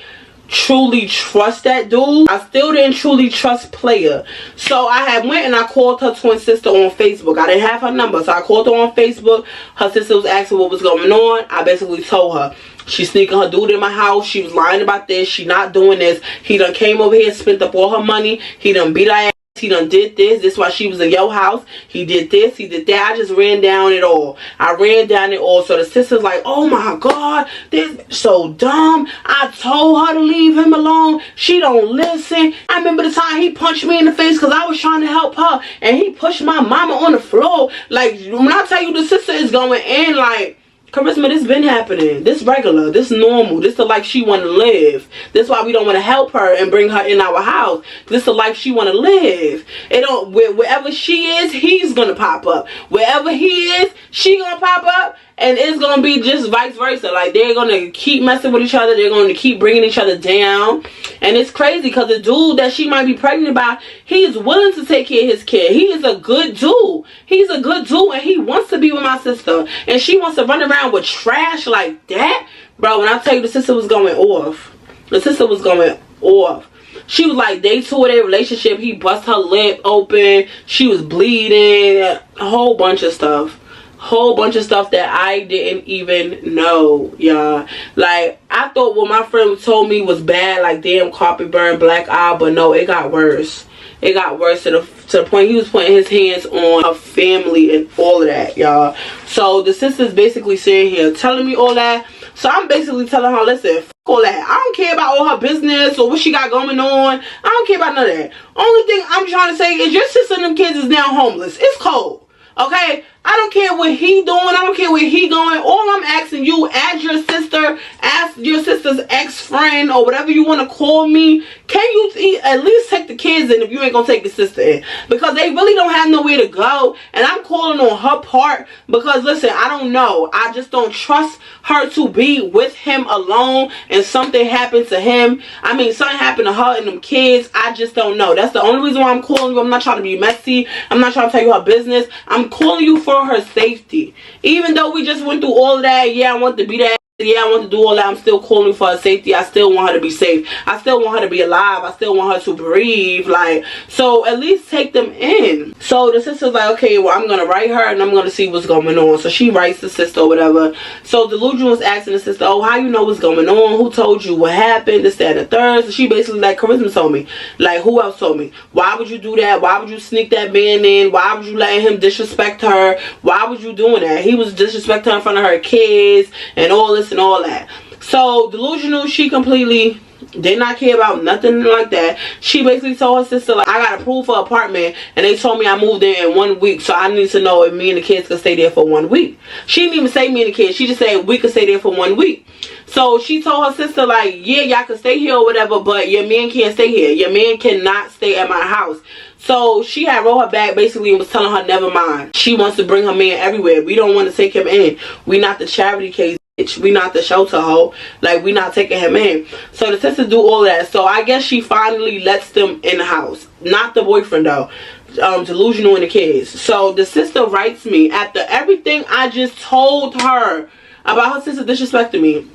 truly trust that dude. I still didn't truly trust Playa. So I had went and I called her twin sister on Facebook. I didn't have her number, so I called her on Facebook. Her sister was asking what was going on. I basically told her she's sneaking her dude in my house. She was lying about this. She not doing this. He done came over here, spent up all her money. He done beat her ass. He done did this. This is why she was in your house. He did this. He did that. I just ran down it all. I ran down it all. So the sister's like, oh my God, this is so dumb. I told her to leave him alone. She don't listen. I remember the time he punched me in the face because I was trying to help her, and he pushed my mama on the floor. Like, when I tell you the sister is going in, like, Charisma, this been happening. This regular. This normal. This the life she want to live. This why we don't want to help her and bring her in our house. This the life she want to live. It don't, wherever she is, he's gonna pop up. Wherever he is, she gonna pop up. And it's gonna be just vice versa. Like, they're gonna keep messing with each other. They're gonna keep bringing each other down. And it's crazy because the dude that she might be pregnant by, he is willing to take care of his kid. He is a good dude. He's a good dude, and he wants to be with my sister. And she wants to run around with trash like that. Bro, when I tell you the sister was going off. The sister was going off. She was like, day 2 of their relationship, he bust her lip open. She was bleeding. A whole bunch of stuff. Whole bunch of stuff that I didn't even know, y'all. Like, I thought what my friend told me was bad, like damn carpet burn, black eye, but no, it got worse. It got worse to the point he was putting his hands on her family and all of that, y'all. So the sister's basically sitting here telling me all that. So I'm basically telling her, listen, f all that. I don't care about all her business or what she got going on. I don't care about none of that. Only thing I'm trying to say is your sister and them kids is now homeless. It's cold. Okay? I don't care what he doing. I don't care where he going. All I'm asking you, as your sister, as your sister's ex-friend, or whatever you want to call me, can you at least take the kids in if you ain't going to take the sister in? Because they really don't have nowhere to go. And I'm calling on her part because, listen, I don't know. I just don't trust her to be with him alone and something happened to him. I mean, something happened to her and them kids. I just don't know. That's the only reason why I'm calling you. I'm not trying to be messy. I'm not trying to tell you her business. I'm calling you for her safety. Even though we just went through all of that, yeah, I want to be that, yeah, I want to do all that, I'm still calling for her safety. I still want her to be safe. I still want her to be alive. I still want her to breathe. Like, so at least take them in. So the sister's like, okay, well, I'm gonna write her and I'm gonna see what's going on. So she writes the sister or whatever. So Delusion was asking the sister, oh, how you know what's going on? Who told you what happened? This, that, and the third. So she basically like, Charisma told me. Like, who else told me? Why would you do that? Why would you sneak that man in? Why would you let him disrespect her? Why would you doing that? He was disrespecting her in front of her kids and all this and all that. So Delusional, she completely did not care about nothing like that. She basically told her sister, like, I got approved for an apartment and they told me I moved in 1 week, so I need to know if me and the kids could stay there for 1 week. She didn't even say me and the kids. She just said we could stay there for 1 week. So she told her sister, like, yeah, y'all can stay here or whatever, but your man can't stay here. Your man cannot stay at my house. So she had rolled her back basically and was telling her, never mind. She wants to bring her man everywhere. We don't want to take him in. We not the charity case. We not the shelter hoe. Like, we not taking him in. So the sister do all that. So I guess she finally lets them in the house. Not the boyfriend though. Delusional and the kids. So the sister writes me after everything I just told her about her sister disrespecting me.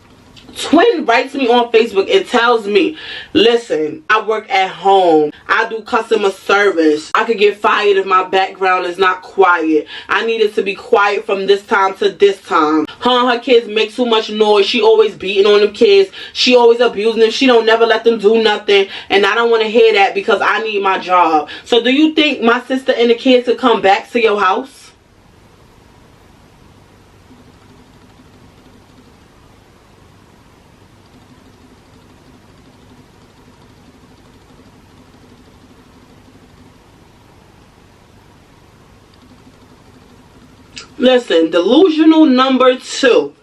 Twin writes me on Facebook and tells me, listen, I work at home. I do customer service. I could get fired if my background is not quiet. I need it to be quiet from this time to this time. Her and her kids make too much noise. She always beating on them kids. She always abusing them. She don't never let them do nothing. And I don't want to hear that because I need my job. So do you think my sister and the kids could come back to your house? Listen, Delusional number 2.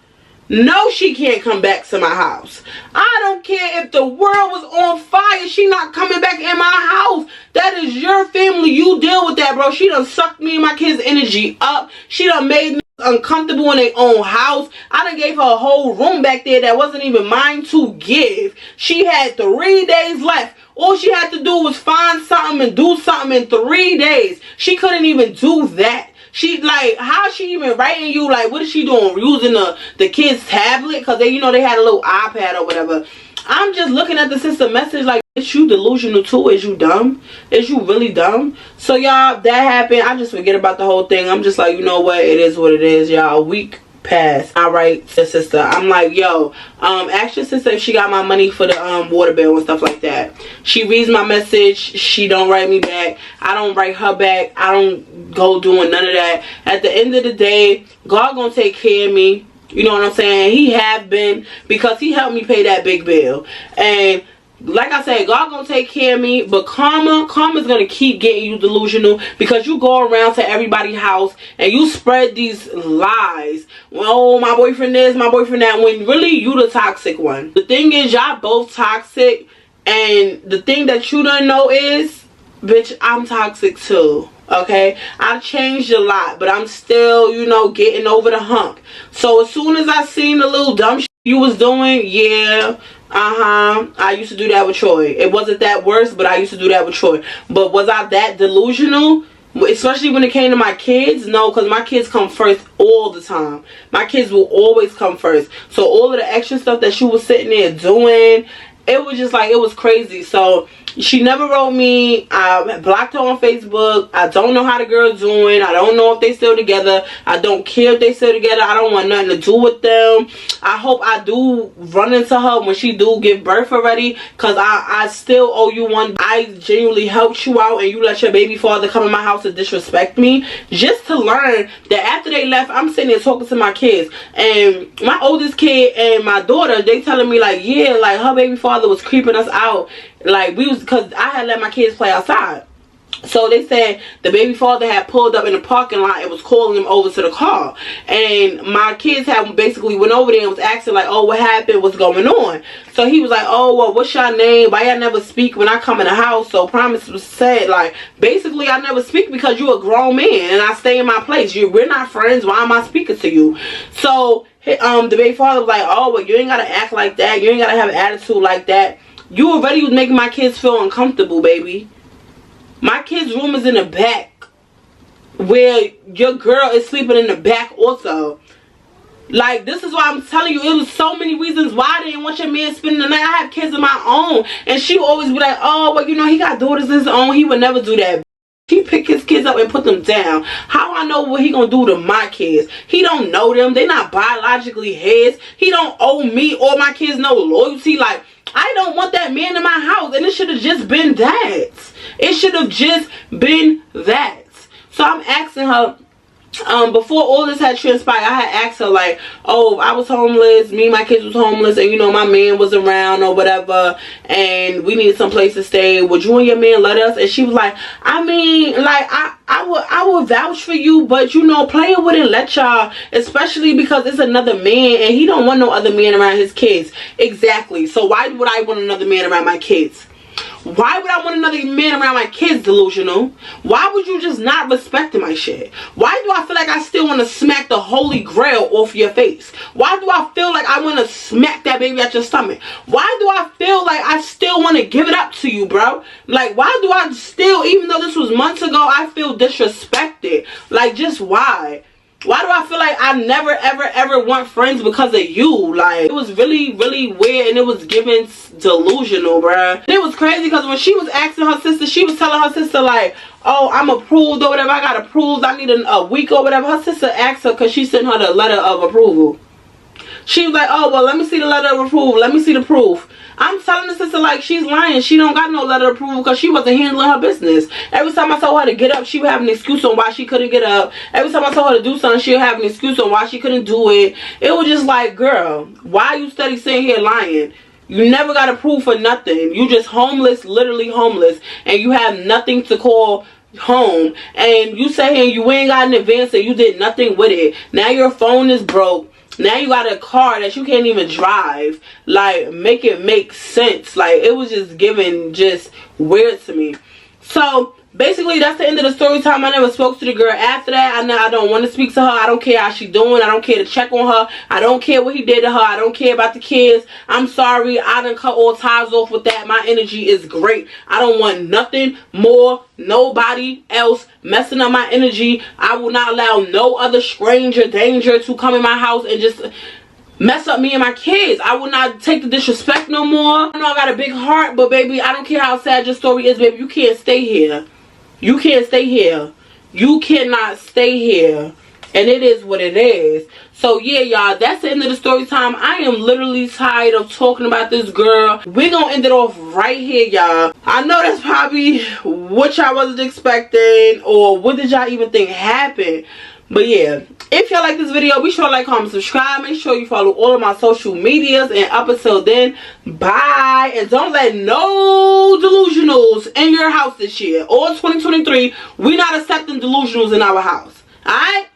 No, she can't come back to my house. I don't care if the world was on fire. She not coming back in my house. That is your family. You deal with that, bro. She done sucked me and my kids' energy up. She done made me uncomfortable in their own house. I done gave her a whole room back there that wasn't even mine to give. She had 3 days left All she had to do was find something and do something in 3 days. She couldn't even do that. She, like, how is she even writing you? Like, what is she doing? Using the kid's tablet? Because they, you know, they had a little iPad or whatever. I'm just looking at the sister message like, is you delusional too? Is you dumb? Is you really dumb? So, y'all, that happened. I just forget about the whole thing. I'm just like, you know what? It is what it is, y'all. A week passed. I write to sister. I'm like, yo, ask your sister if she got my money for the water bill and stuff like that. She reads my message. She don't write me back. I don't write her back. I don't go doing none of that. At the end of the day, God gonna take care of me. You know what I'm saying? He have been, because he helped me pay that big bill. And like I said, God gonna take care of me, but karma's gonna keep getting you delusional, because you go around to everybody's house and you spread these lies. Oh, my boyfriend this, my boyfriend that, when really you the toxic one. The thing is, y'all both toxic, and the thing that you don't know is, bitch, I'm toxic too. Okay, I've changed a lot, but I'm still, you know, getting over the hump. So as soon as I seen the little dumb shit you was doing, yeah, I used to do that with Troy. It wasn't that worse, but I used to do that with Troy. But was I that delusional? Especially when it came to my kids? No, because my kids come first all the time. My kids will always come first. So all of the extra stuff that she was sitting there doing, it was just like, it was crazy. So she never wrote me. I blocked her on Facebook. I don't know how the girl's doing. I don't know if they still together. I don't care if they still together. I don't want nothing to do with them. I hope I do run into her when she do give birth already, because I still owe you one. I genuinely helped you out and you let your baby father come in my house and disrespect me, just to learn that after they left, I'm sitting there talking to my kids, and my oldest kid and my daughter, they telling me like, yeah, like her baby father was creeping us out. Like, we was, because I had let my kids play outside. So they said the baby father had pulled up in the parking lot and was calling him over to the car. And my kids had basically went over there and was asking like, oh, what happened? What's going on? So he was like, oh, well, what's your name? Why y'all never speak when I come in the house? So Promise was said, like, basically I never speak because you a grown man and I stay in my place. We're not friends. Why am I speaking to you? So the baby father was like, oh, well, you ain't got to act like that. You ain't got to have an attitude like that. You already was making my kids feel uncomfortable, baby. My kid's room is in the back, where your girl is sleeping in the back also. Like, this is why I'm telling you, it was so many reasons why I didn't want your man spending the night. I have kids of my own. And she would always be like, oh, well, you know, he got daughters of his own. He would never do that. He pick his kids up and put them down. How I know what he gonna do to my kids? He don't know them. They not biologically his. He don't owe me or my kids no loyalty. Like, I don't want that man in my house. And it should have just been that. It should have just been that. So I'm asking her, before all this had transpired, I had asked her like, oh, I was homeless, me and my kids was homeless, and you know my man was around or whatever, and we needed some place to stay. Would you and your man let us? And she was like, I mean, like, I would vouch for you, but you know, player wouldn't let y'all, especially because it's another man and he don't want no other man around his kids. Exactly. So why would I want another man around my kids? Why would I want another man around my kids, delusional? Why would you just not respect my shit? Why do I feel like I still want to smack the holy grail off your face? Why do I feel like I want to smack that baby at your stomach? Why do I feel like I still want to give it up to you, bro? Like, why do I still, even though this was months ago, I feel disrespected? Like, just why? Why do I feel like I never, ever, ever want friends because of you? Like, it was really, really weird, and it was giving delusional, bruh. And it was crazy because when she was asking her sister, she was telling her sister, like, oh, I'm approved or whatever. I got approved. I need a week or whatever. Her sister asked her because she sent her the letter of approval. She was like, oh, well, let me see the letter of approval. Let me see the proof. I'm telling the sister like she's lying. She don't got no letter of approval because she wasn't handling her business. Every time I told her to get up, she would have an excuse on why she couldn't get up. Every time I told her to do something, she would have an excuse on why she couldn't do it. It was just like, girl, why are you steady sitting here lying? You never got approved for nothing. You just homeless, literally homeless, and you have nothing to call home. And you say here you ain't got an advance and you did nothing with it. Now your phone is broke. Now you got a car that you can't even drive. Like, make it make sense. Like, it was just giving just weird to me. So basically, that's the end of the story time. I never spoke to the girl after that. I don't want to speak to her. I don't care how she doing. I don't care to check on her. I don't care what he did to her. I don't care about the kids. I'm sorry. I done cut all ties off with that. My energy is great. I don't want nothing more, nobody else messing up my energy. I will not allow no other stranger, danger to come in my house and just mess up me and my kids. I will not take the disrespect no more. I know I got a big heart, but baby, I don't care how sad your story is, baby. You can't stay here. You can't stay here. You cannot stay here. And it is what it is. So yeah, y'all, that's the end of the story time. I am literally tired of talking about this girl. We're gonna end it off right here, y'all. I know that's probably what y'all wasn't expecting, or what did y'all even think happened. But yeah, if y'all like this video, be sure to like, comment, subscribe. Make sure you follow all of my social medias. And up until then, bye. And don't let no delusionals in your house this year. Or 2023, we're not accepting delusionals in our house. Alright?